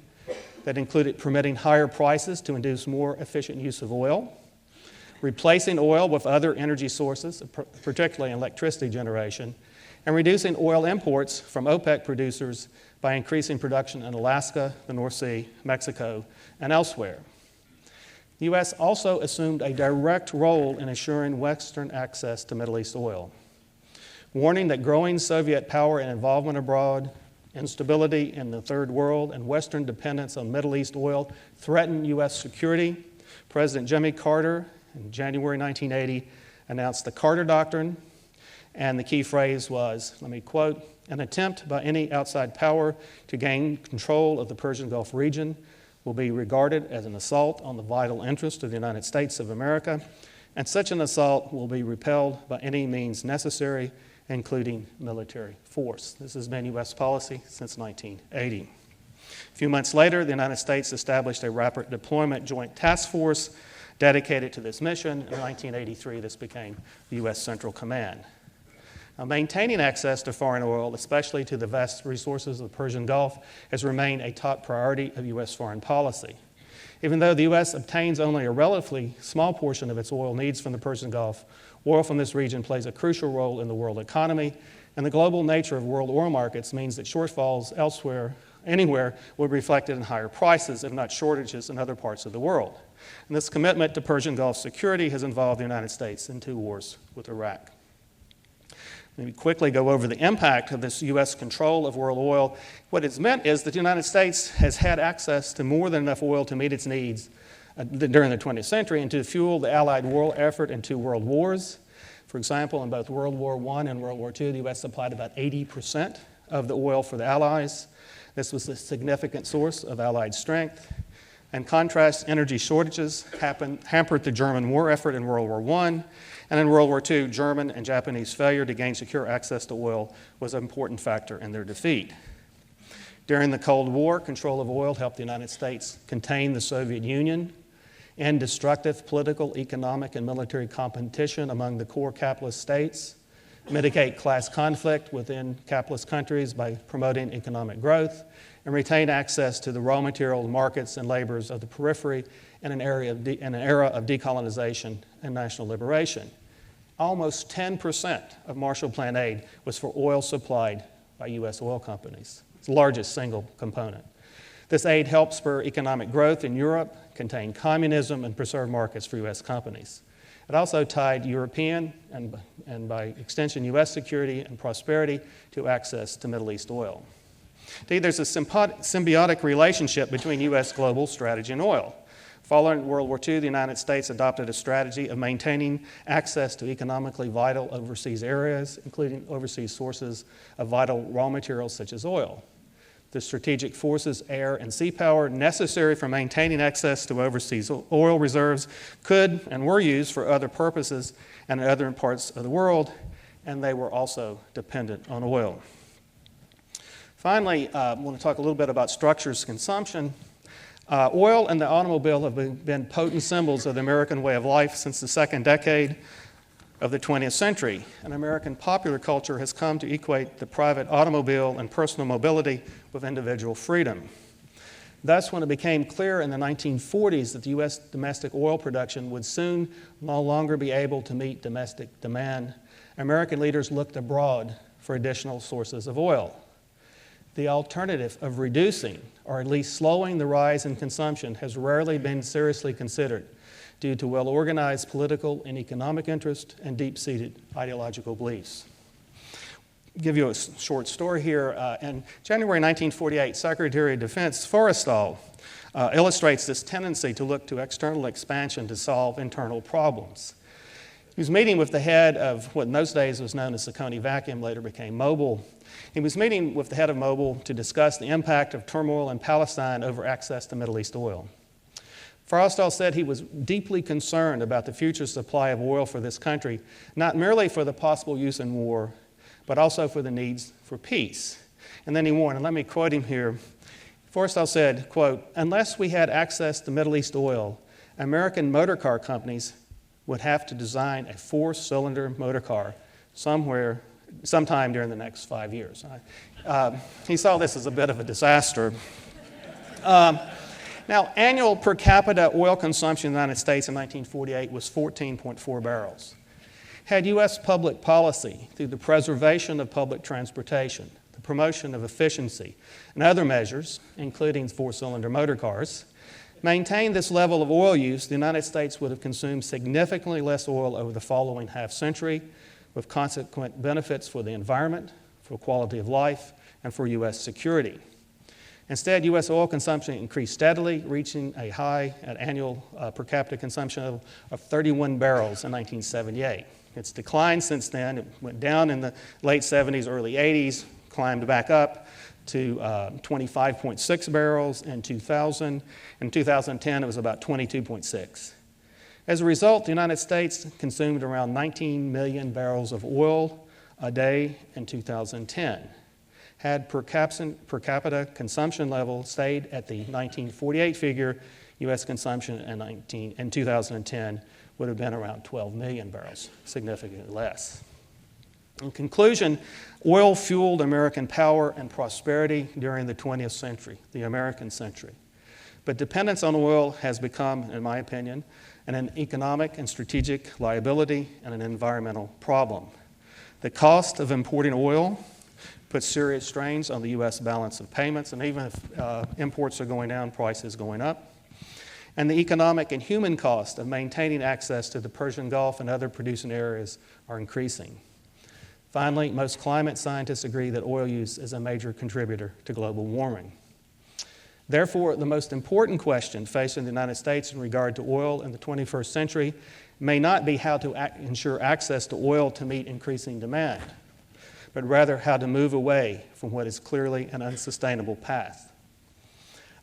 that included permitting higher prices to induce more efficient use of oil, replacing oil with other energy sources, particularly electricity generation, and reducing oil imports from OPEC producers by increasing production in Alaska, the North Sea, Mexico, and elsewhere. The U.S. also assumed a direct role in assuring Western access to Middle East oil, warning that growing Soviet power and involvement abroad, instability in the Third World, and Western dependence on Middle East oil threatened U.S. security. President Jimmy Carter, in January 1980, announced the Carter Doctrine, and the key phrase was, let me quote, "An attempt by any outside power to gain control of the Persian Gulf region will be regarded as an assault on the vital interest of the United States of America, and such an assault will be repelled by any means necessary, including military force." This has been U.S. policy since 1980. A few months later, the United States established a Rapid Deployment Joint Task Force dedicated to this mission. In 1983, this became the U.S. Central Command. Now, maintaining access to foreign oil, especially to the vast resources of the Persian Gulf, has remained a top priority of U.S. foreign policy. Even though the U.S. obtains only a relatively small portion of its oil needs from the Persian Gulf, oil from this region plays a crucial role in the world economy, and the global nature of world oil markets means that shortfalls anywhere will be reflected in higher prices, if not shortages in other parts of the world. And this commitment to Persian Gulf security has involved the United States in 2 wars with Iraq. Let me quickly go over the impact of this U.S. control of world oil. What it's meant is that the United States has had access to more than enough oil to meet its needs during the 20th century and to fuel the Allied war effort in 2 world wars. For example, in both World War I and World War II, the U.S. supplied about 80% of the oil for the Allies. This was a significant source of Allied strength. In contrast, energy shortages hampered the German war effort in World War I, and in World War II, German and Japanese failure to gain secure access to oil was an important factor in their defeat. During the Cold War, control of oil helped the United States contain the Soviet Union, end destructive political, economic, and military competition among the core capitalist states, mitigate class conflict within capitalist countries by promoting economic growth, and retain access to the raw material markets and labors of the periphery in an era of decolonization and national liberation. Almost 10% of Marshall Plan aid was for oil supplied by U.S. oil companies. It's the largest single component. This aid helped spur economic growth in Europe, contain communism, and preserve markets for U.S. companies. It also tied European and by extension U.S. security and prosperity to access to Middle East oil. Indeed, there's a symbiotic relationship between U.S. global strategy and oil. Following World War II, the United States adopted a strategy of maintaining access to economically vital overseas areas, including overseas sources of vital raw materials such as oil. The strategic forces, air, and sea power necessary for maintaining access to overseas oil reserves could and were used for other purposes and in other parts of the world, and they were also dependent on oil. Finally, I want to talk a little bit about structures consumption. Oil and the automobile have been potent symbols of the American way of life since the second decade of the 20th century. And American popular culture has come to equate the private automobile and personal mobility with individual freedom. Thus, when it became clear in the 1940s that the U.S. domestic oil production would soon no longer be able to meet domestic demand, American leaders looked abroad for additional sources of oil. The alternative of reducing, or at least slowing the rise in consumption, has rarely been seriously considered due to well-organized political and economic interest and deep-seated ideological beliefs. I'll give you a short story here. In January 1948, Secretary of Defense Forrestal illustrates this tendency to look to external expansion to solve internal problems. He was meeting with the head of what in those days was known as the Coney Vacuum, later became Mobil. He was meeting with the head of Mobil to discuss the impact of turmoil in Palestine over access to Middle East oil. Forrestal said he was deeply concerned about the future supply of oil for this country, not merely for the possible use in war, but also for the needs for peace. And then he warned, and let me quote him here. Forrestal said, quote, "Unless we had access to Middle East oil, American motor car companies would have to design a 4-cylinder motor car sometime during the next 5 years." He saw this as a bit of a disaster. Now, annual per capita oil consumption in the United States in 1948 was 14.4 barrels. Had U.S. public policy, through the preservation of public transportation, the promotion of efficiency, and other measures, including 4-cylinder motor cars, maintained this level of oil use, the United States would have consumed significantly less oil over the following half-century, with consequent benefits for the environment, for quality of life, and for U.S. security. Instead, U.S. oil consumption increased steadily, reaching a high at annual per capita consumption of 31 barrels in 1978. It's declined since then. It went down in the late 70s, early 80s, climbed back up to 25.6 barrels in 2000. In 2010, it was about 22.6. As a result, the United States consumed around 19 million barrels of oil a day in 2010. Had per capita consumption level stayed at the 1948 figure, U.S. consumption in 2010 would have been around 12 million barrels, significantly less. In conclusion, oil fueled American power and prosperity during the 20th century, the American century. But dependence on oil has become, in my opinion, an economic and strategic liability and an environmental problem. The cost of importing oil puts serious strains on the U.S. balance of payments, and even if imports are going down, prices going up. And the economic and human cost of maintaining access to the Persian Gulf and other producing areas are increasing. Finally, most climate scientists agree that oil use is a major contributor to global warming. Therefore, the most important question facing the United States in regard to oil in the 21st century may not be how to ensure access to oil to meet increasing demand, but rather how to move away from what is clearly an unsustainable path.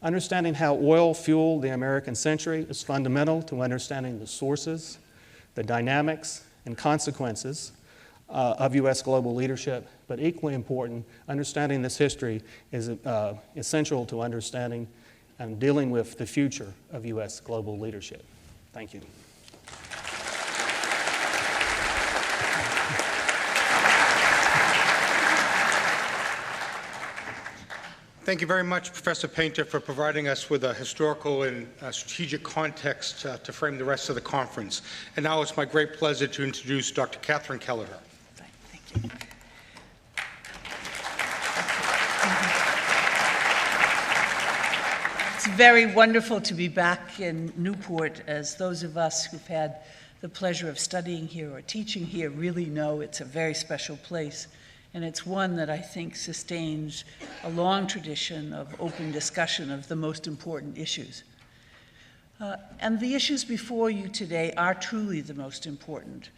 Understanding how oil fueled the American century is fundamental to understanding the sources, the dynamics, and consequences of U.S. global leadership, but equally important, understanding this history is essential to understanding and dealing with the future of U.S. global leadership. Thank you. Thank you very much, Professor Painter, for providing us with a historical and strategic context to frame the rest of the conference. And now it's my great pleasure to introduce Dr. Catherine Kelleher. Thank you. It's very wonderful to be back in Newport, as those of us who've had the pleasure of studying here or teaching here really know it's a very special place. And it's one that I think sustains a long tradition of open discussion of the most important issues. And the issues before you today are truly the most important.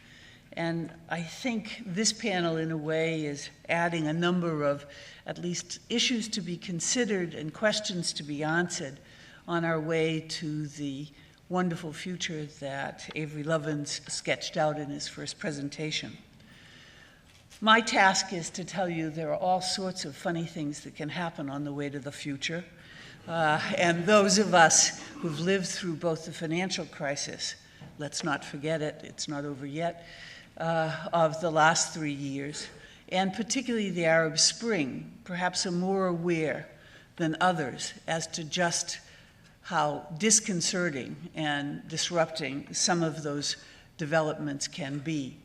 And I think this panel, in a way, is adding a number of at least issues to be considered and questions to be answered on our way to the wonderful future that Avery Lovins sketched out in his first presentation. My task is to tell you there are all sorts of funny things that can happen on the way to the future. And those of us who've lived through both the financial crisis, let's not forget it, it's not over yet, of the last 3 years, and particularly the Arab Spring, perhaps are more aware than others as to just how disconcerting and disrupting some of those developments can be.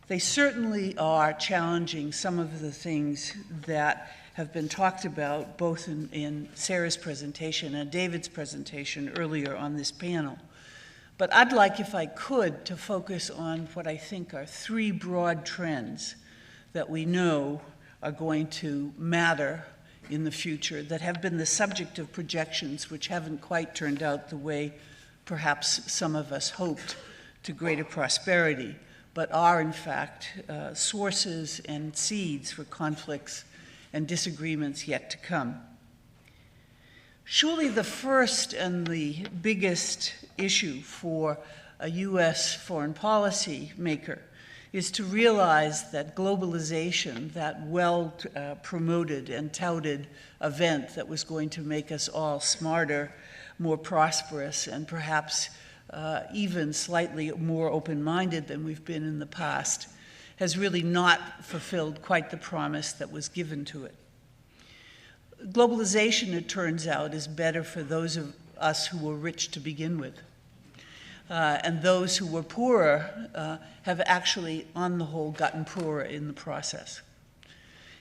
They certainly are challenging some of the things that have been talked about both in Sarah's presentation and David's presentation earlier on this panel. But I'd like, if I could, to focus on what I think are 3 broad trends that we know are going to matter in the future, that have been the subject of projections which haven't quite turned out the way perhaps some of us hoped to greater prosperity, but are in fact sources and seeds for conflicts and disagreements yet to come. Surely the first and the biggest issue for a U.S. foreign policy maker is to realize that globalization, that well-promoted and touted event that was going to make us all smarter, more prosperous, and perhaps even slightly more open-minded than we've been in the past, has really not fulfilled quite the promise that was given to it. Globalization, it turns out, is better for those of us who were rich to begin with. And those who were poorer have actually, on the whole, gotten poorer in the process.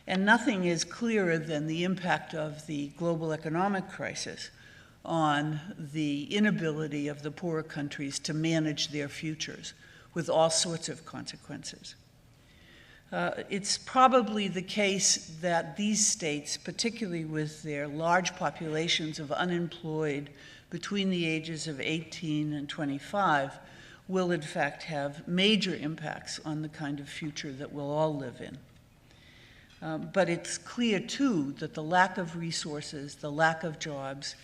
And nothing is clearer than the impact of the global economic crisis on the inability of the poorer countries to manage their futures, with all sorts of consequences. It's probably the case that these states, particularly with their large populations of unemployed between the ages of 18 and 25, will in fact have major impacts on the kind of future that we'll all live in. But it's clear, too, that the lack of resources, the lack of jobs,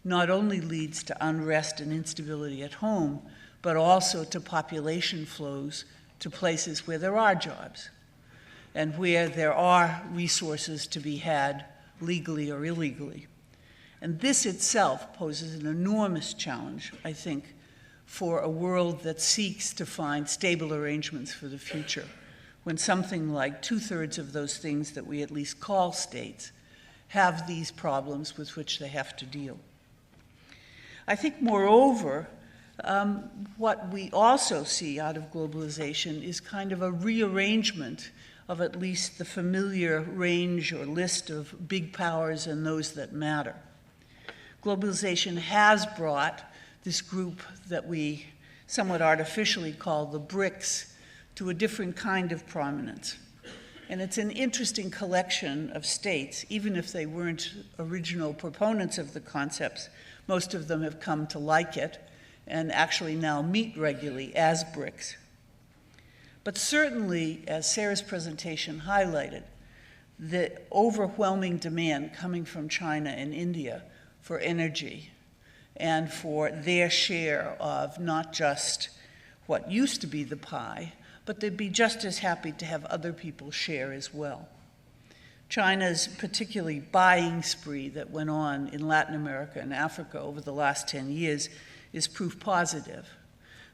not only leads to unrest and instability at home, but also to population flows to places where there are jobs and where there are resources to be had legally or illegally. And this itself poses an enormous challenge, I think, for a world that seeks to find stable arrangements for the future, when something like 2/3 of those things that we at least call states have these problems with which they have to deal. I think, moreover, what we also see out of globalization is kind of a rearrangement of at least the familiar range or list of big powers and those that matter. Globalization has brought this group that we somewhat artificially call the BRICS to a different kind of prominence. And it's an interesting collection of states, even if they weren't original proponents of the concepts. Most of them have come to like it and actually now meet regularly as BRICS. But certainly, as Sarah's presentation highlighted, the overwhelming demand coming from China and India for energy and for their share of not just what used to be the pie, but they'd be just as happy to have other people share as well. China's particularly buying spree that went on in Latin America and Africa over the last 10 years is proof positive.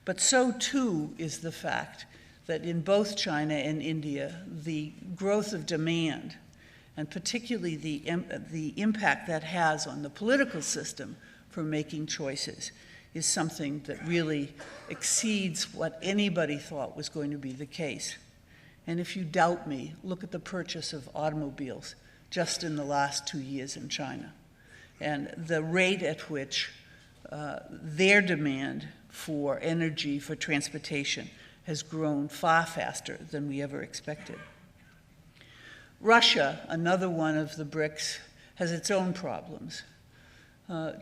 But so too is the fact that in both China and India, the growth of demand, and particularly the impact that has on the political system for making choices, is something that really exceeds what anybody thought was going to be the case. And if you doubt me, look at the purchase of automobiles just in the last 2 years in China, and the rate at which their demand for energy, for transportation, has grown far faster than we ever expected. Russia, another one of the BRICS, has its own problems.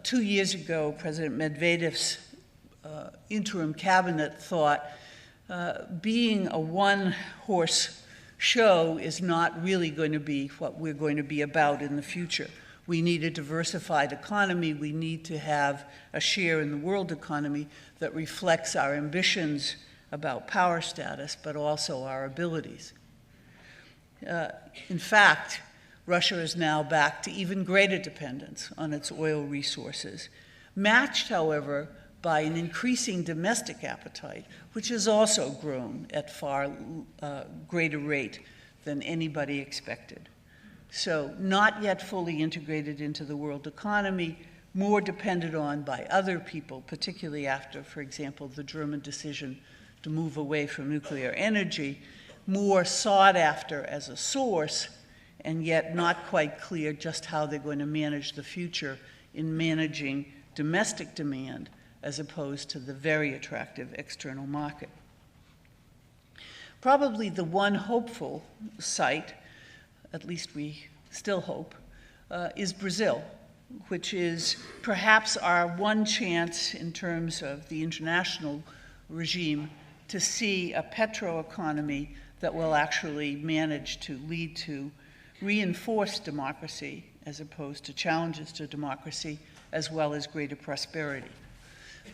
2 years ago, President Medvedev's interim cabinet thought being a one-horse show is not really going to be what we're going to be about in the future. We need a diversified economy. We need to have a share in the world economy that reflects our ambitions about power status, but also our abilities. In fact, Russia is now back to even greater dependence on its oil resources, matched, however, by an increasing domestic appetite, which has also grown at far greater rate than anybody expected. So not yet fully integrated into the world economy, more depended on by other people, particularly after, for example, the German decision to move away from nuclear energy, more sought after as a source, and yet not quite clear just how they're going to manage the future in managing domestic demand as opposed to the very attractive external market. Probably the one hopeful site, at least we still hope, is Brazil, which is perhaps our one chance in terms of the international regime to see a petroeconomy that will actually manage to lead to reinforced democracy as opposed to challenges to democracy, as well as greater prosperity.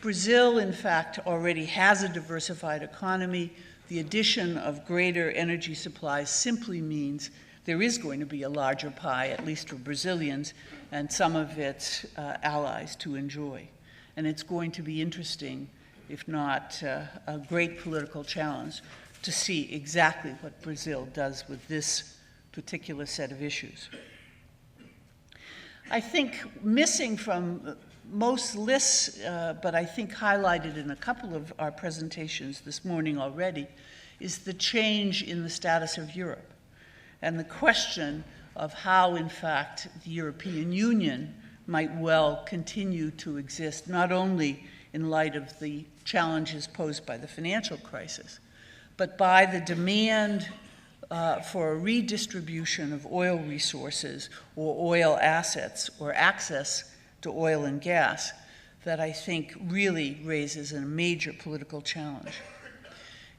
Brazil, in fact, already has a diversified economy. The addition of greater energy supplies simply means there is going to be a larger pie, at least for Brazilians, and some of its allies to enjoy. And it's going to be interesting, if not a great political challenge, to see exactly what Brazil does with this particular set of issues. I think missing from most lists, but I think highlighted in a couple of our presentations this morning already, is the change in the status of Europe and the question of how, in fact, the European Union might well continue to exist, not only in light of the challenges posed by the financial crisis, but by the demand for a redistribution of oil resources or oil assets or access to oil and gas that I think really raises a major political challenge.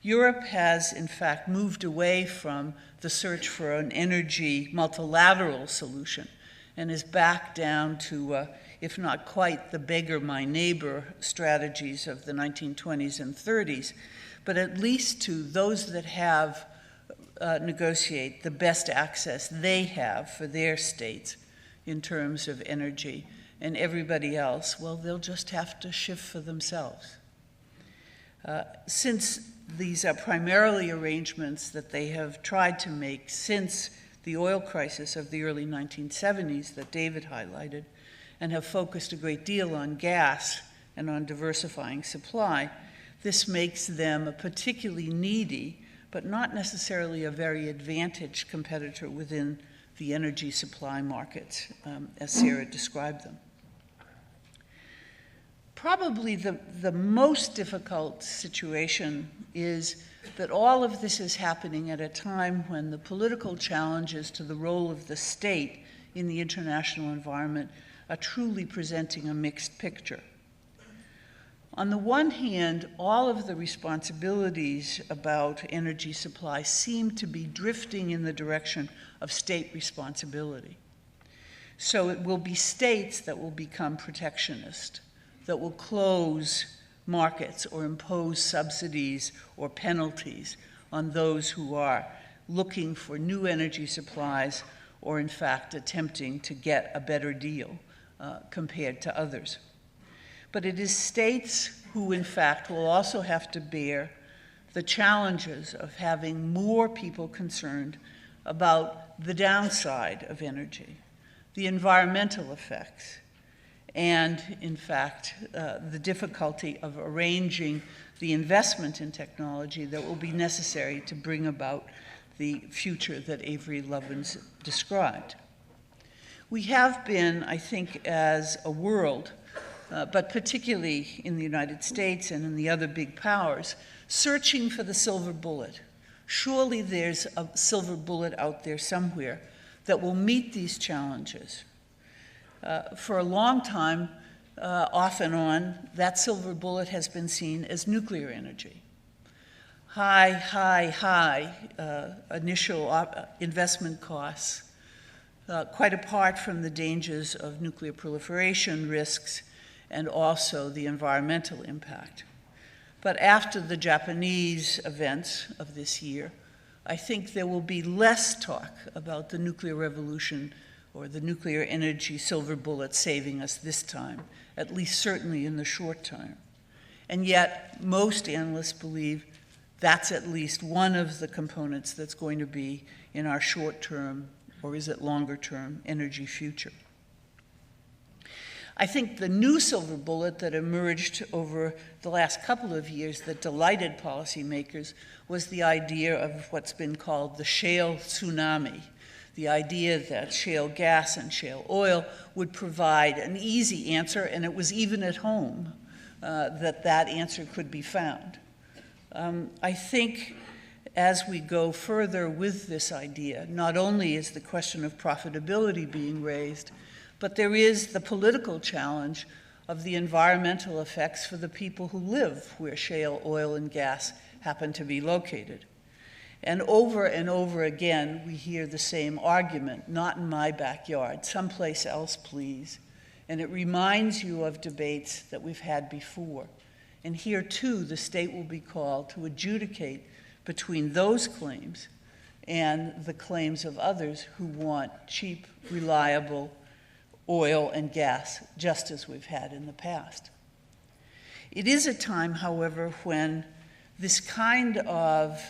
Europe has, in fact, moved away from the search for an energy multilateral solution and is back down to, if not quite the beggar my neighbor strategies of the 1920s and 30s, but at least to those that have negotiate the best access they have for their states in terms of energy, and everybody else, well, they'll just have to shift for themselves. Since These are primarily arrangements that they have tried to make since the oil crisis of the early 1970s that David highlighted, and have focused a great deal on gas and on diversifying supply. This makes them a particularly needy, but not necessarily a very advantaged competitor within the energy supply markets, as Sarah described them. Probably the most difficult situation is that all of this is happening at a time when the political challenges to the role of the state in the international environment are truly presenting a mixed picture. On the one hand, all of the responsibilities about energy supply seem to be drifting in the direction of state responsibility. So it will be states that will become protectionist, that will close markets or impose subsidies or penalties on those who are looking for new energy supplies or in fact attempting to get a better deal compared to others. But it is states who in fact will also have to bear the challenges of having more people concerned about the downside of energy, the environmental effects, and, in fact, the difficulty of arranging the investment in technology that will be necessary to bring about the future that Avery Lovins described. We have been, I think, as a world, but particularly in the United States and in the other big powers, searching for the silver bullet. Surely there's a silver bullet out there somewhere that will meet these challenges. For a long time, off and on, that silver bullet has been seen as nuclear energy. High initial investment costs, quite apart from the dangers of nuclear proliferation risks and also the environmental impact. But after the Japanese events of this year, I think there will be less talk about the nuclear revolution or the nuclear energy silver bullet saving us this time, at least certainly in the short term. And yet, most analysts believe that's at least one of the components that's going to be in our short-term, or is it longer-term, energy future. I think the new silver bullet that emerged over the last couple of years that delighted policymakers was the idea of what's been called the shale tsunami. The idea that shale gas and shale oil would provide an easy answer, and it was even at home that answer could be found. I think as we go further with this idea, not only is the question of profitability being raised, but there is the political challenge of the environmental effects for the people who live where shale oil and gas happen to be located. And over again, we hear the same argument, not in my backyard, someplace else, please. And it reminds you of debates that we've had before. And here, too, the state will be called to adjudicate between those claims and the claims of others who want cheap, reliable oil and gas, just as we've had in the past. It is a time, however, when this kind of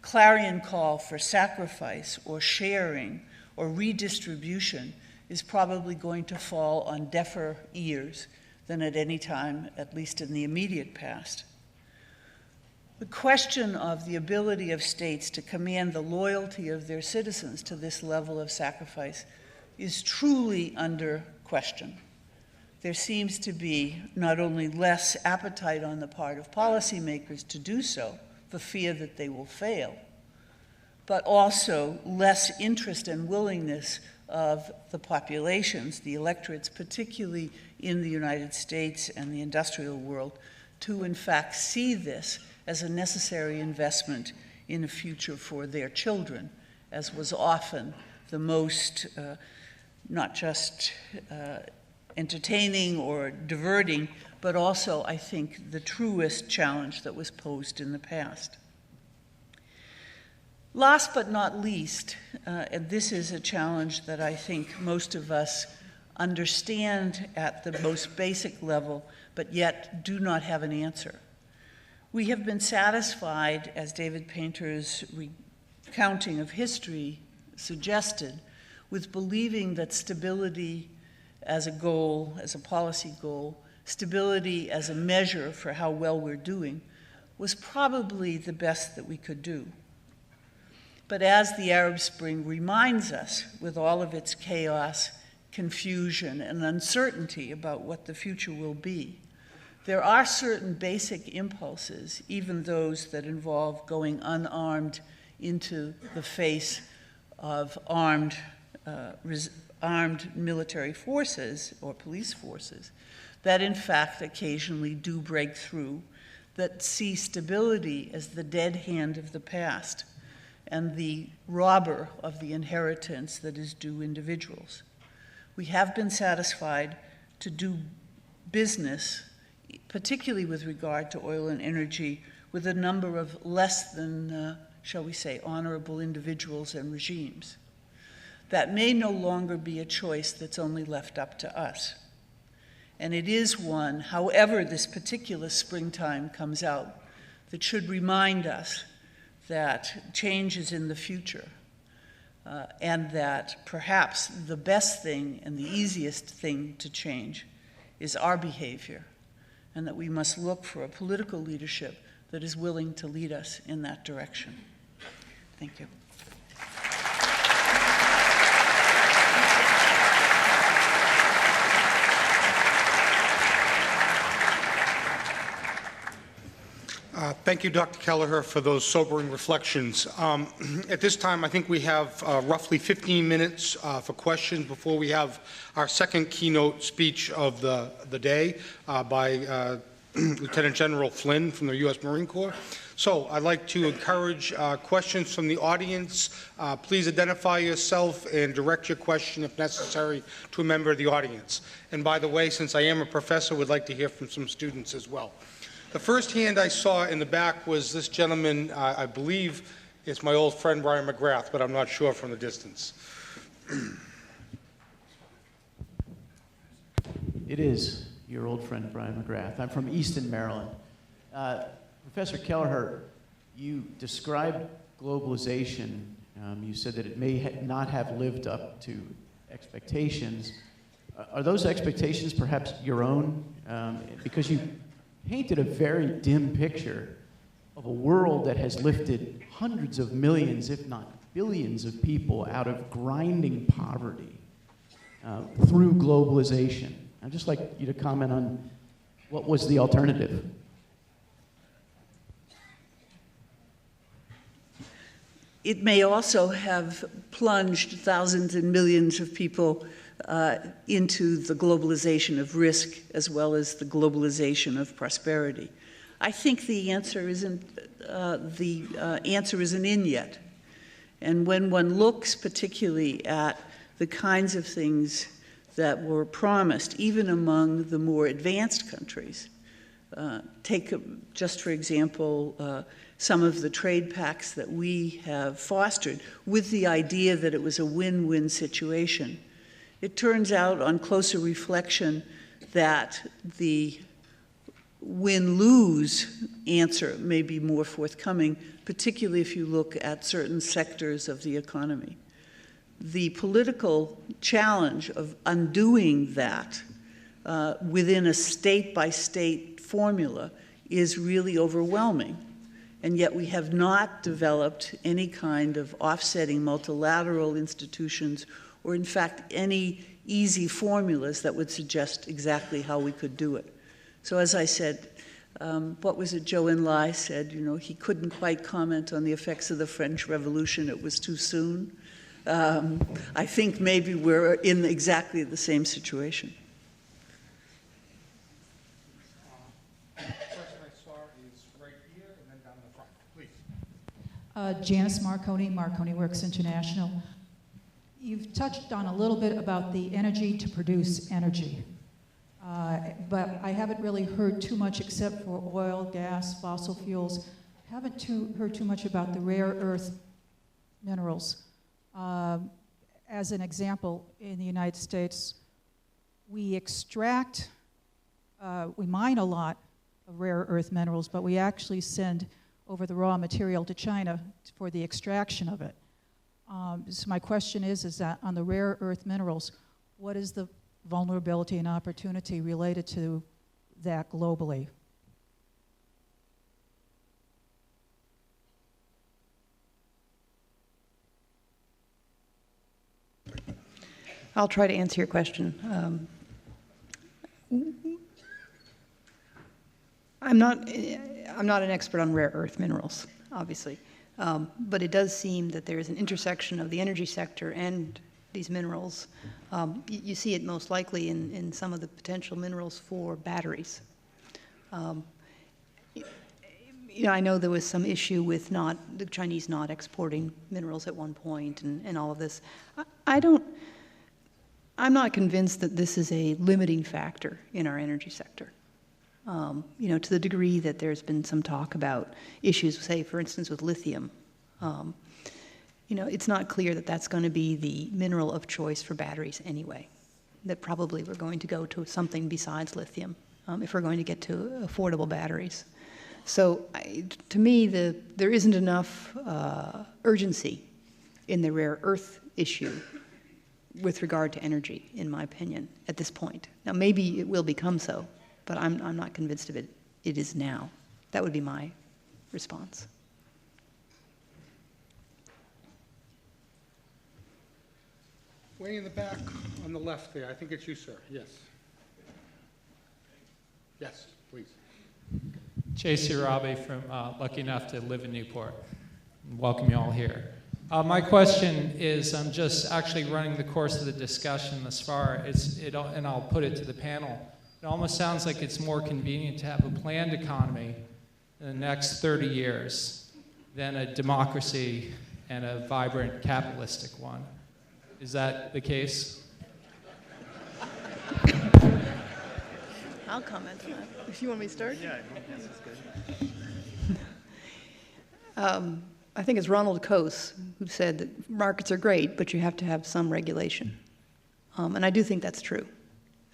clarion call for sacrifice or sharing or redistribution is probably going to fall on deafer ears than at any time, at least in the immediate past. The question of the ability of states to command the loyalty of their citizens to this level of sacrifice is truly under question. There seems to be not only less appetite on the part of policymakers to do so, for fear that they will fail, but also less interest and willingness of the populations, the electorates, particularly in the United States and the industrial world, to in fact see this as a necessary investment in a future for their children, as was often the most not just entertaining or diverting, but also, I think, the truest challenge that was posed in the past. Last but not least, and this is a challenge that I think most of us understand at the most basic level, but yet do not have an answer. We have been satisfied, as David Painter's recounting of history suggested, with believing that stability as a goal, as a policy goal, stability as a measure for how well we're doing, was probably the best that we could do. But as the Arab Spring reminds us, with all of its chaos, confusion, and uncertainty about what the future will be, there are certain basic impulses, even those that involve going unarmed into the face of armed military forces or police forces, that in fact occasionally do break through, that see stability as the dead hand of the past and the robber of the inheritance that is due individuals. We have been satisfied to do business, particularly with regard to oil and energy, with a number of less than, shall we say, honorable individuals and regimes. That may no longer be a choice that's only left up to us. And it is one, however this particular springtime comes out, that should remind us that change is in the future, and that perhaps the best thing and the easiest thing to change is our behavior, and that we must look for a political leadership that is willing to lead us in that direction. Thank you. Thank you, Dr. Kelleher, for those sobering reflections. At this time, I think we have roughly 15 minutes for questions before we have our second keynote speech of the day by Lieutenant General Flynn from the U.S. Marine Corps. So I'd like to encourage questions from the audience. Please identify yourself and direct your question, if necessary, to a member of the audience. And by the way, since I am a professor, would like to hear from some students as well. The first hand I saw in the back was this gentleman. I believe it's my old friend Brian McGrath, but I'm not sure from the distance. It is your old friend Brian McGrath. I'm from Easton, Maryland. Professor Kelleher, you described globalization. You said that it may not have lived up to expectations. Are those expectations perhaps your own? Because you painted a very dim picture of a world that has lifted hundreds of millions, if not billions of people out of grinding poverty through globalization. I'd just like you to comment on what was the alternative. It may also have plunged thousands and millions of people into the globalization of risk as well as the globalization of prosperity. I think the answer isn't in yet. And when one looks particularly at the kinds of things that were promised, even among the more advanced countries, take just for example some of the trade pacts that we have fostered with the idea that it was a win-win situation. It turns out on closer reflection that the win-lose answer may be more forthcoming, particularly if you look at certain sectors of the economy. The political challenge of undoing that within a state-by-state formula is really overwhelming. And yet we have not developed any kind of offsetting multilateral institutions or in fact any easy formulas that would suggest exactly how we could do it. So as I said, what was it Zhou Enlai said, he couldn't quite comment on the effects of the French Revolution, it was too soon. I think maybe we're in exactly the same situation. First I saw is right here and then down the front. Please. Janice Marconi Works International. You've touched on a little bit about the energy to produce energy, but I haven't really heard too much except for oil, gas, fossil fuels. Haven't heard too much about the rare earth minerals. As an example, in the United States, we extract, we mine a lot, of rare earth minerals, but we actually send over the raw material to China for the extraction of it. So my question is that on the rare earth minerals, what is the vulnerability and opportunity related to that globally? I'll try to answer your question. I'm not an expert on rare earth minerals, obviously, but it does seem that there is an intersection of the energy sector and these minerals. You see it most likely in some of the potential minerals for batteries. I know there was some issue with the Chinese not exporting minerals at one point and all of this. I'm not convinced that this is a limiting factor in our energy sector. To the degree that there's been some talk about issues, say, for instance, with lithium. It's not clear that that's going to be the mineral of choice for batteries anyway, that probably we're going to go to something besides lithium if we're going to get to affordable batteries. So to me, there isn't enough urgency in the rare earth issue with regard to energy, in my opinion, at this point. Now, maybe it will become so, but I'm not convinced of it. It is now. That would be my response. Way in the back on the left there. I think it's you, sir. Yes. Yes, please. Chase Urabe from lucky enough to live in Newport. Welcome you all here. My question is, I'm just actually running the course of the discussion thus far, and I'll put it to the panel. It almost sounds like it's more convenient to have a planned economy in the next 30 years than a democracy and a vibrant capitalistic one. Is that the case? I'll comment on that. If you want me to start? Yeah, that's good. I think it's Ronald Coase who said that markets are great, but you have to have some regulation. And I do think that's true.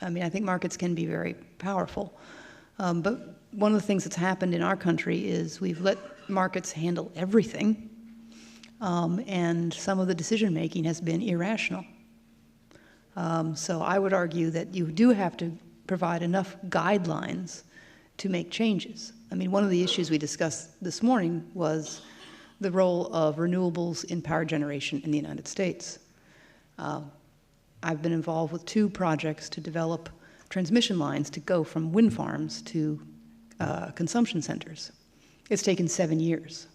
I mean, I think markets can be very powerful. But one of the things that's happened in our country is we've let markets handle everything, and some of the decision-making has been irrational. So I would argue that you do have to provide enough guidelines to make changes. I mean, one of the issues we discussed this morning was the role of renewables in power generation in the United States. I've been involved with 2 projects to develop transmission lines to go from wind farms to consumption centers. It's taken 7 years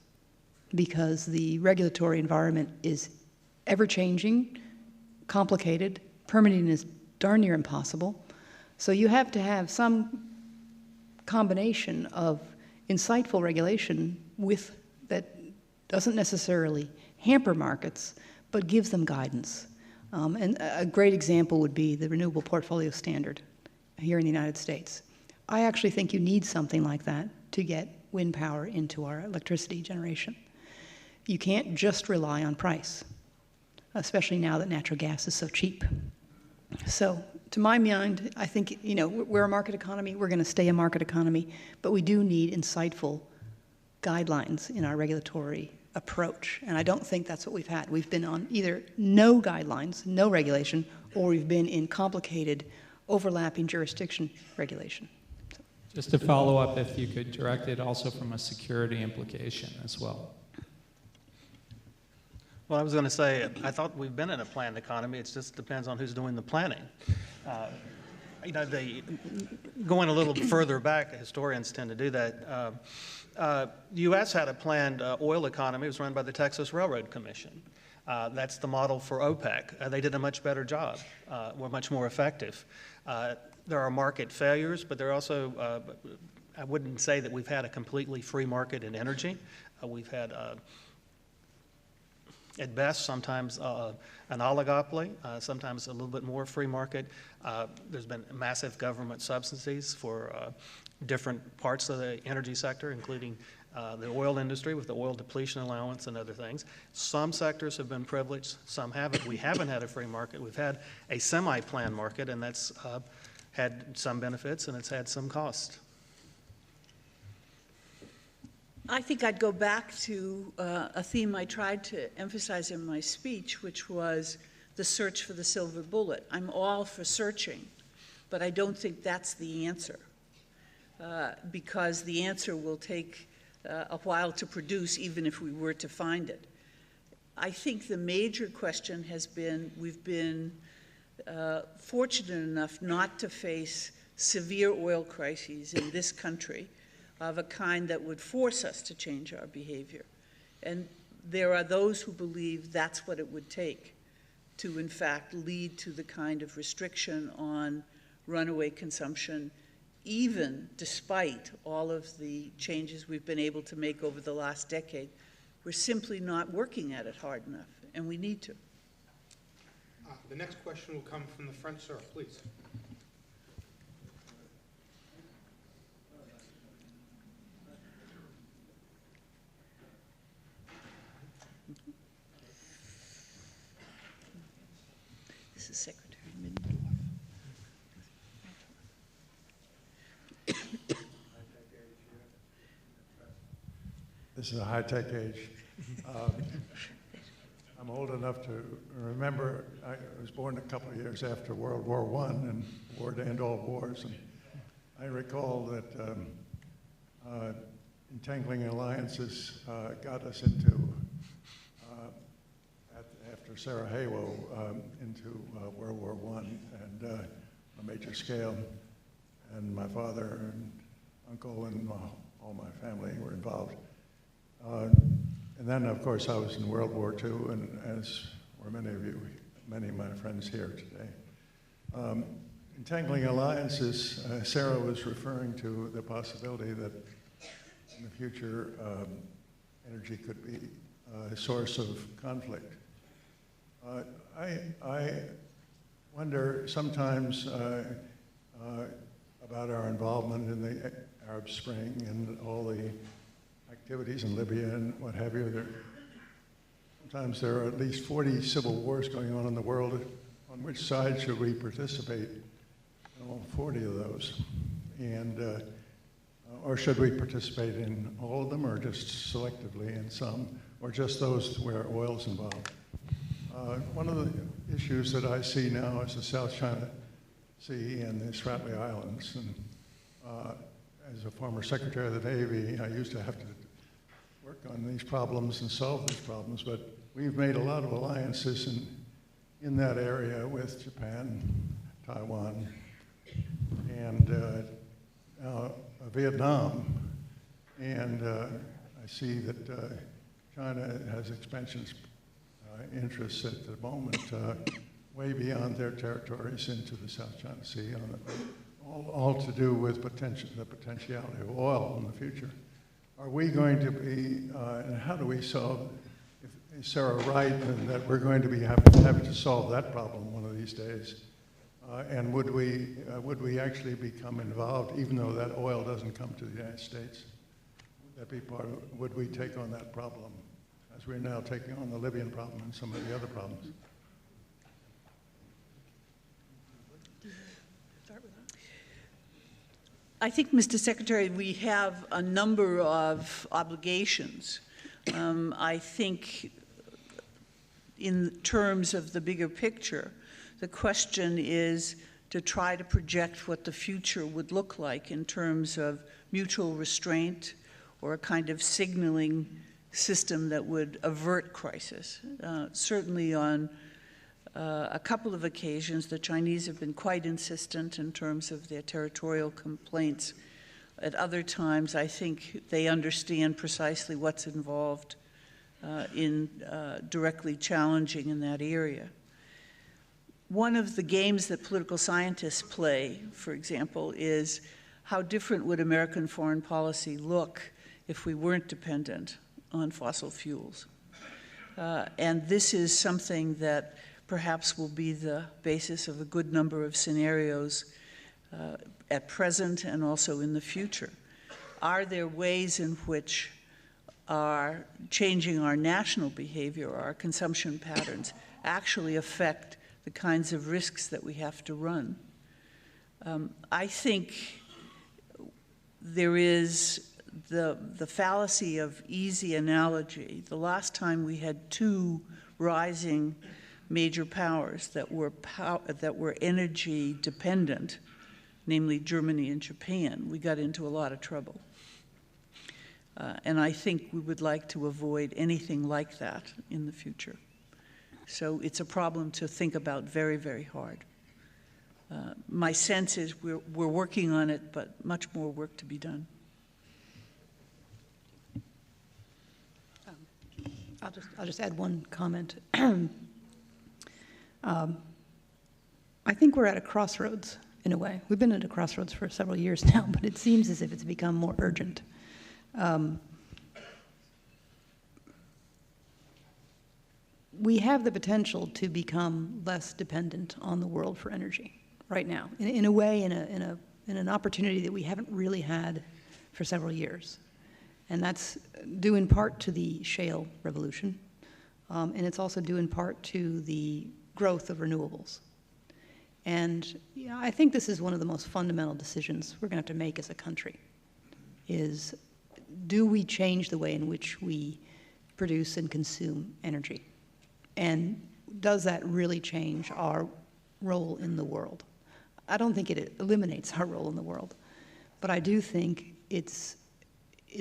because the regulatory environment is ever-changing, complicated, permitting is darn near impossible. So you have to have some combination of insightful regulation that doesn't necessarily hamper markets, but gives them guidance. And a great example would be the Renewable Portfolio Standard here in the United States. I actually think you need something like that to get wind power into our electricity generation. You can't just rely on price, especially now that natural gas is so cheap. So to my mind, I think, we're a market economy, we're going to stay a market economy, but we do need insightful guidelines in our regulatory approach. And I don't think that's what we've had. We've been on either no guidelines, no regulation, or we've been in complicated, overlapping jurisdiction regulation. Just to follow up, if you could direct it also from a security implication as well. Well, I was going to say, I thought we've been in a planned economy. It just depends on who's doing the planning. Going a little further back, historians tend to do that. The U.S. had a planned oil economy. It was run by the Texas Railroad Commission. That's the model for OPEC. They did a much better job, were much more effective. There are market failures, but there are also, I wouldn't say that we've had a completely free market in energy. We've had, at best, sometimes an oligopoly, sometimes a little bit more free market. There's been massive government subsidies for different parts of the energy sector, including the oil industry with the oil depletion allowance and other things. Some sectors have been privileged, some haven't. We haven't had a free market. We've had a semi-planned market, and that's had some benefits and it's had some cost. I think I'd go back to a theme I tried to emphasize in my speech, which was the search for the silver bullet. I'm all for searching, but I don't think that's the answer, because the answer will take a while to produce, even if we were to find it. I think the major question has been, we've been fortunate enough not to face severe oil crises in this country of a kind that would force us to change our behavior. And there are those who believe that's what it would take to, in fact, lead to the kind of restriction on runaway consumption, even despite all of the changes we've been able to make over the last decade. We're simply not working at it hard enough, and we need to. The next question will come from the front, sir, please. This is Secretary Middendorf. This is a high-tech age. I'm old enough to remember, I was born a couple of years after World War I, and war to end all wars. And I recall that entangling alliances got us into, after Sarajevo, into World War I, and on a major scale. And my father and uncle and all my family were involved. And then, of course, I was in World War II, and as were many of you, many of my friends here today. Entangling alliances, Sarah was referring to the possibility that in the future energy could be a source of conflict. I wonder sometimes about our involvement in the Arab Spring and all the activities in Libya and what have you. Sometimes there are at least 40 civil wars going on in the world. On which side should we participate in all 40 of those? And, or should we participate in all of them, or just selectively in some, or just those where oil's involved? One of the issues that I see now is the South China Sea and the Spratly Islands. And as a former Secretary of the Navy, I used to have to work on these problems and solve these problems, but we've made a lot of alliances in that area with Japan, Taiwan, and Vietnam. And I see that China has expansion interests at the moment way beyond their territories into the South China Sea, all to do with the potentiality of oil in the future. Are we going to be, and how do we solve, is Sarah right, and that we're going to be having to solve that problem one of these days? And would we actually become involved, even though that oil doesn't come to the United States? Would that be part of, would we take on that problem, as we're now taking on the Libyan problem and some of the other problems? I think, Mr. Secretary, we have a number of obligations. I think in terms of the bigger picture, the question is to try to project what the future would look like in terms of mutual restraint or a kind of signaling system that would avert crisis. Certainly on a couple of occasions, the Chinese have been quite insistent in terms of their territorial complaints. At other times, I think they understand precisely what's involved in directly challenging in that area. One of the games that political scientists play, for example, is how different would American foreign policy look if we weren't dependent on fossil fuels? And this is something that perhaps will be the basis of a good number of scenarios at present and also in the future. Are there ways in which our changing our national behavior, our consumption patterns, actually affect the kinds of risks that we have to run? I think there is the fallacy of easy analogy. The last time we had two rising major powers that were energy dependent, namely Germany and Japan, we got into a lot of trouble. And I think we would like to avoid anything like that in the future. So it's a problem to think about very, very hard. My sense is we're working on it, but much more work to be done. I'll just add one comment. I think we're at a crossroads in a way. We've been at a crossroads for several years now, but it seems as if it's become more urgent. We have the potential to become less dependent on the world for energy right now, in a way, in an opportunity that we haven't really had for several years. And that's due in part to the shale revolution, and it's also due in part to the growth of renewables. And I think this is one of the most fundamental decisions we're going to have to make as a country, is do we change the way in which we produce and consume energy? And does that really change our role in the world? I don't think it eliminates our role in the world, but I do think it's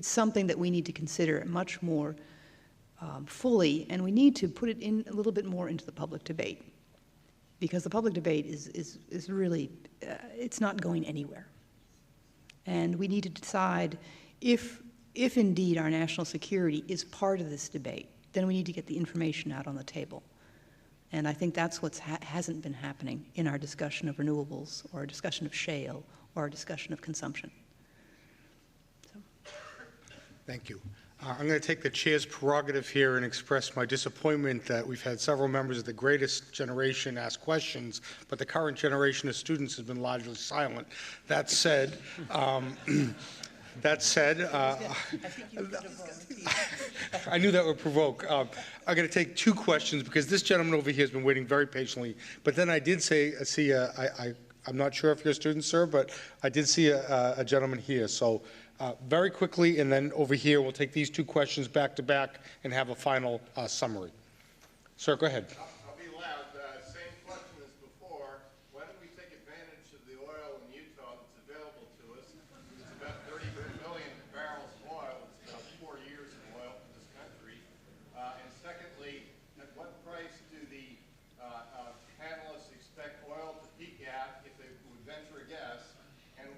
something that we need to consider much more fully, and we need to put it in a little bit more into the public debate, because the public debate is really, it's not going anywhere. And we need to decide if indeed our national security is part of this debate, then we need to get the information out on the table. And I think that's what hasn't been happening in our discussion of renewables, or our discussion of shale, or our discussion of consumption. Thank you. I'm going to take the chair's prerogative here and express my disappointment that we've had several members of the greatest generation ask questions, but the current generation of students has been largely silent. That said, I knew that would provoke. I'm going to take two questions because this gentleman over here has been waiting very patiently. But then I did see I'm not sure if you're a student, sir, but I did see a gentleman here. So very quickly, and then over here, we'll take these two questions back to back and have a final summary. Sir, go ahead. I'll be loud. Same question as before. When do we take advantage of the oil in Utah that's available to us? It's about 30 billion barrels of oil. It's about 4 years of oil for this country. And secondly, at what price do the panelists expect oil to peak at if they would venture a guess, and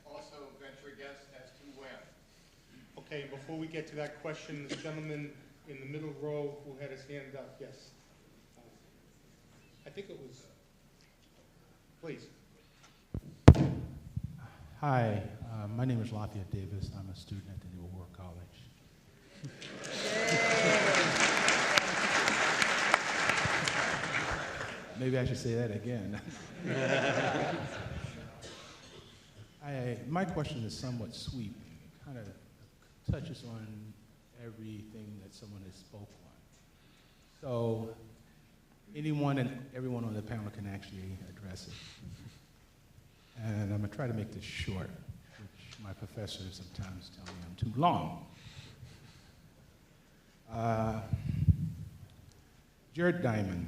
also venture a guess as to when? Okay, before we get to that question, this gentleman in the middle row who had his hand up, yes. I think it was, please. Hi, my name is Lafayette Davis. I'm a student at the Naval College. Maybe I should say that again. My question is somewhat sweeping. It kind of touches on everything that someone has spoke on. So anyone and everyone on the panel can actually address it. And I'm going to try to make this short, which my professors sometimes tell me I'm too long. Jared Diamond,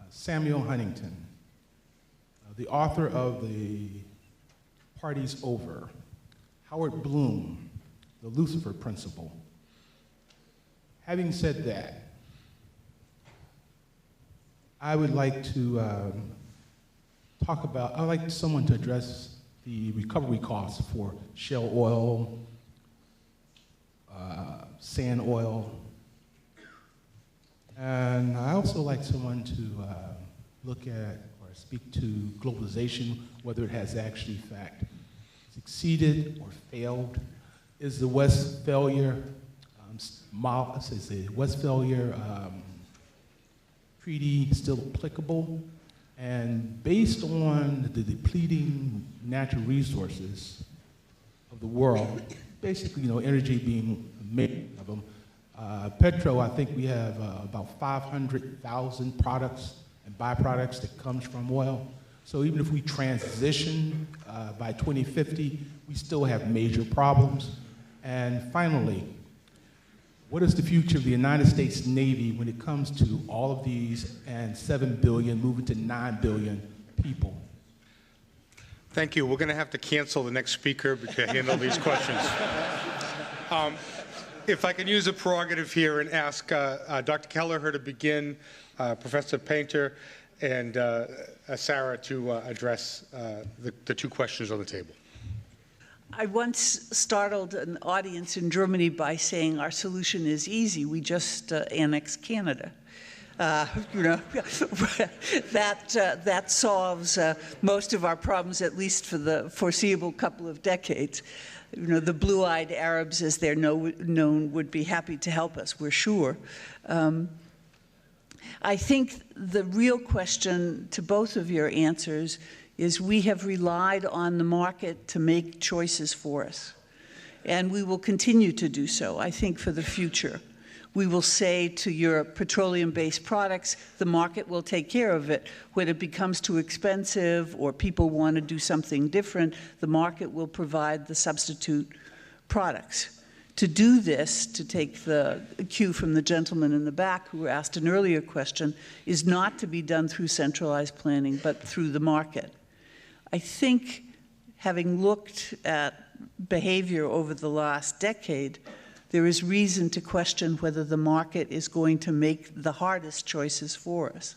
Samuel Huntington, the author of The Party's Over, Howard Bloom, The Lucifer Principle. Having said that, I would like to I'd like someone to address the recovery costs for shale oil, sand oil, and I also like someone to look at or speak to globalization, whether it has actually, in fact, succeeded or failed. Is the Westphalia Treaty still applicable? And based on the depleting natural resources of the world, basically, energy being made of them, petro, I think we have about 500,000 products and byproducts that comes from oil. So even if we transition by 2050, we still have major problems. And finally, what is the future of the United States Navy when it comes to all of these and 7 billion moving to 9 billion people? Thank you. We're going to have to cancel the next speaker to handle these questions. If I can use a prerogative here and ask Dr. Kelleher to begin, Professor Painter, and Sarah to address the two questions on the table. I once startled an audience in Germany by saying our solution is easy. We just annex Canada. That solves most of our problems, at least for the foreseeable couple of decades. The blue-eyed Arabs, as they're known, would be happy to help us, we're sure. I think the real question to both of your answers is we have relied on the market to make choices for us. And we will continue to do so, I think, for the future. We will say to your petroleum-based products, the market will take care of it. When it becomes too expensive or people want to do something different, the market will provide the substitute products. To do this, to take the cue from the gentleman in the back who asked an earlier question, is not to be done through centralized planning, but through the market. I think, having looked at behavior over the last decade, there is reason to question whether the market is going to make the hardest choices for us.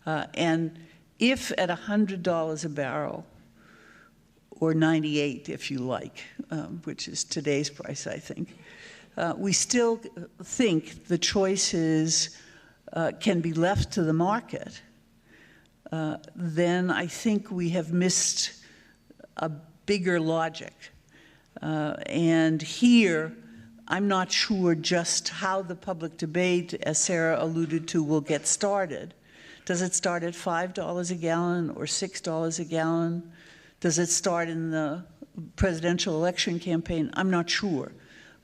And if at $100 a barrel, or 98 if you like, which is today's price, I think, we still think the choices can be left to the market, then I think we have missed a bigger logic. And here, I'm not sure just how the public debate, as Sarah alluded to, will get started. Does it start at $5 a gallon or $6 a gallon? Does it start in the presidential election campaign? I'm not sure.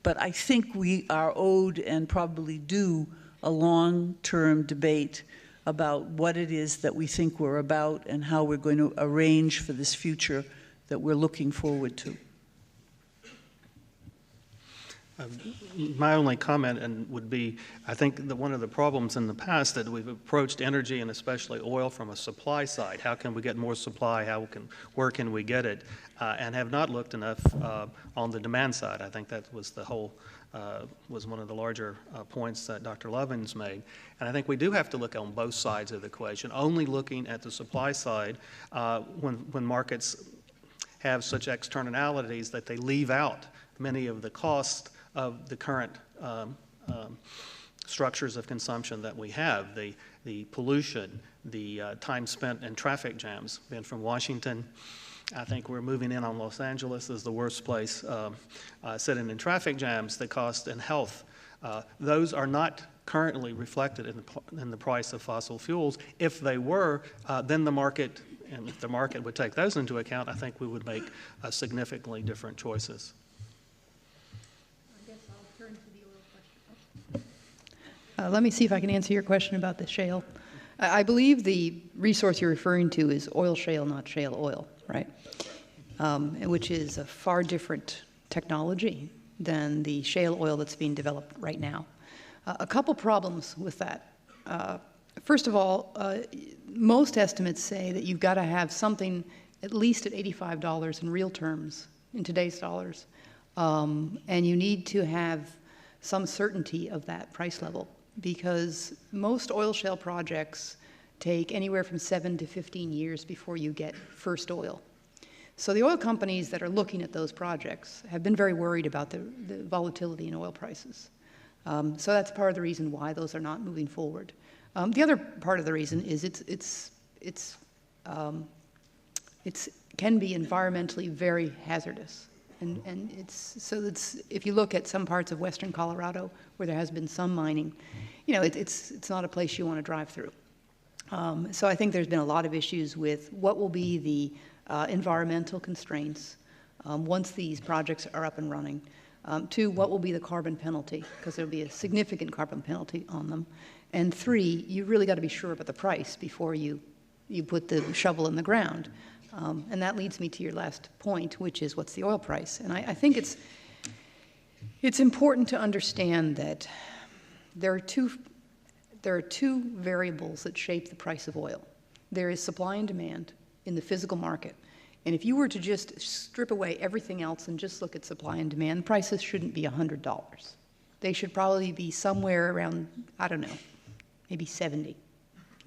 But I think we are owed and probably due a long-term debate about what it is that we think we're about and how we're going to arrange for this future that we're looking forward to. My only comment would be, I think that one of the problems in the past that we've approached energy and especially oil from a supply side. How can we get more supply? Where can we get it? And have not looked enough on the demand side. I think that was was one of the larger points that Dr. Lovins made. And I think we do have to look on both sides of the equation. Only looking at the supply side when markets have such externalities that they leave out many of the costs of the current structures of consumption that we have, the pollution, the time spent in traffic jams. Being from Washington, I think we're moving in on Los Angeles as the worst place. Sitting in traffic jams, the cost and health, those are not currently reflected in the price of fossil fuels. If they were, then the market, and if the market would take those into account, I think we would make significantly different choices. Let me see if I can answer your question about the shale. I believe the resource you're referring to is oil shale, not shale oil, right? Which is a far different technology than the shale oil that's being developed right now. A couple problems with that. First of all, most estimates say that you've got to have something at least at $85 in real terms, in today's dollars, and you need to have some certainty of that price level, because most oil shale projects take anywhere from 7 to 15 years before you get first oil. So the oil companies that are looking at those projects have been very worried about the volatility in oil prices. So that's part of the reason why those are not moving forward. The other part of the reason is it can be environmentally very hazardous. And if you look at some parts of western Colorado where there has been some mining, it's not a place you want to drive through. So I think there's been a lot of issues with what will be the environmental constraints once these projects are up and running. Two, what will be the carbon penalty, because there'll be a significant carbon penalty on them. And three, you really got to be sure about the price before you you put the shovel in the ground. And that leads me to your last point, which is what's the oil price? And I think it's important to understand that there are two variables that shape the price of oil. There is supply and demand in the physical market. And if you were to just strip away everything else and just look at supply and demand, prices shouldn't be $100. They should probably be somewhere around, I don't know, maybe 70.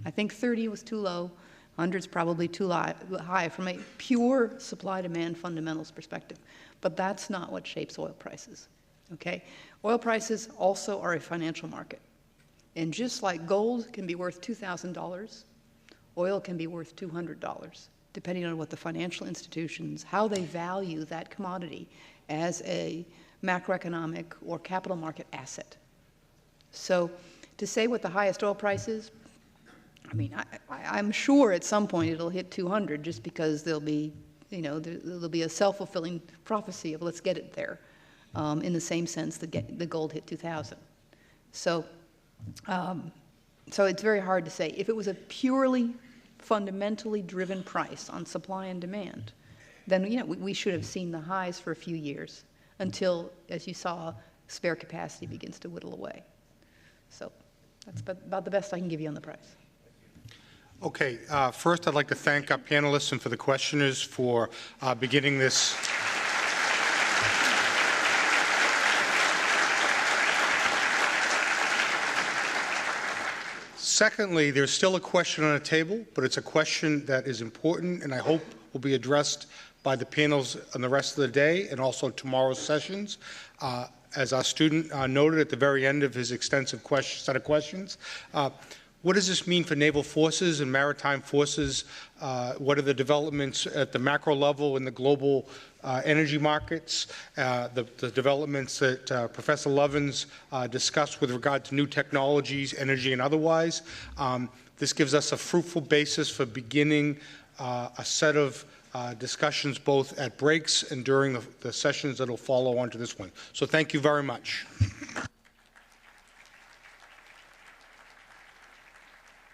I think 30 was too low. 100's probably too high from a pure supply-demand fundamentals perspective. But that's not what shapes oil prices, okay? Oil prices also are a financial market. And just like gold can be worth $2,000, oil can be worth $200, depending on what the financial institutions, how they value that commodity as a macroeconomic or capital market asset. So to say what the highest oil price is, I mean, I'm sure at some point it'll hit 200 just because there'll be, you know, there'll be a self-fulfilling prophecy of let's get it there, in the same sense that the gold hit 2,000. So it's very hard to say. If it was a purely fundamentally driven price on supply and demand, then, you know, we should have seen the highs for a few years until, as you saw, spare capacity begins to whittle away. So that's about the best I can give you on the price. Okay, first I'd like to thank our panelists and for the questioners for beginning this. Secondly, there's still a question on the table, but it's a question that is important and I hope will be addressed by the panels on the rest of the day and also tomorrow's sessions. As our student noted at the very end of his extensive set of questions, what does this mean for naval forces and maritime forces? What are the developments at the macro level in the global energy markets? The developments that Professor Lovins discussed with regard to new technologies, energy and otherwise. This gives us a fruitful basis for beginning a set of discussions both at breaks and during the sessions that will follow on to this one. So thank you very much.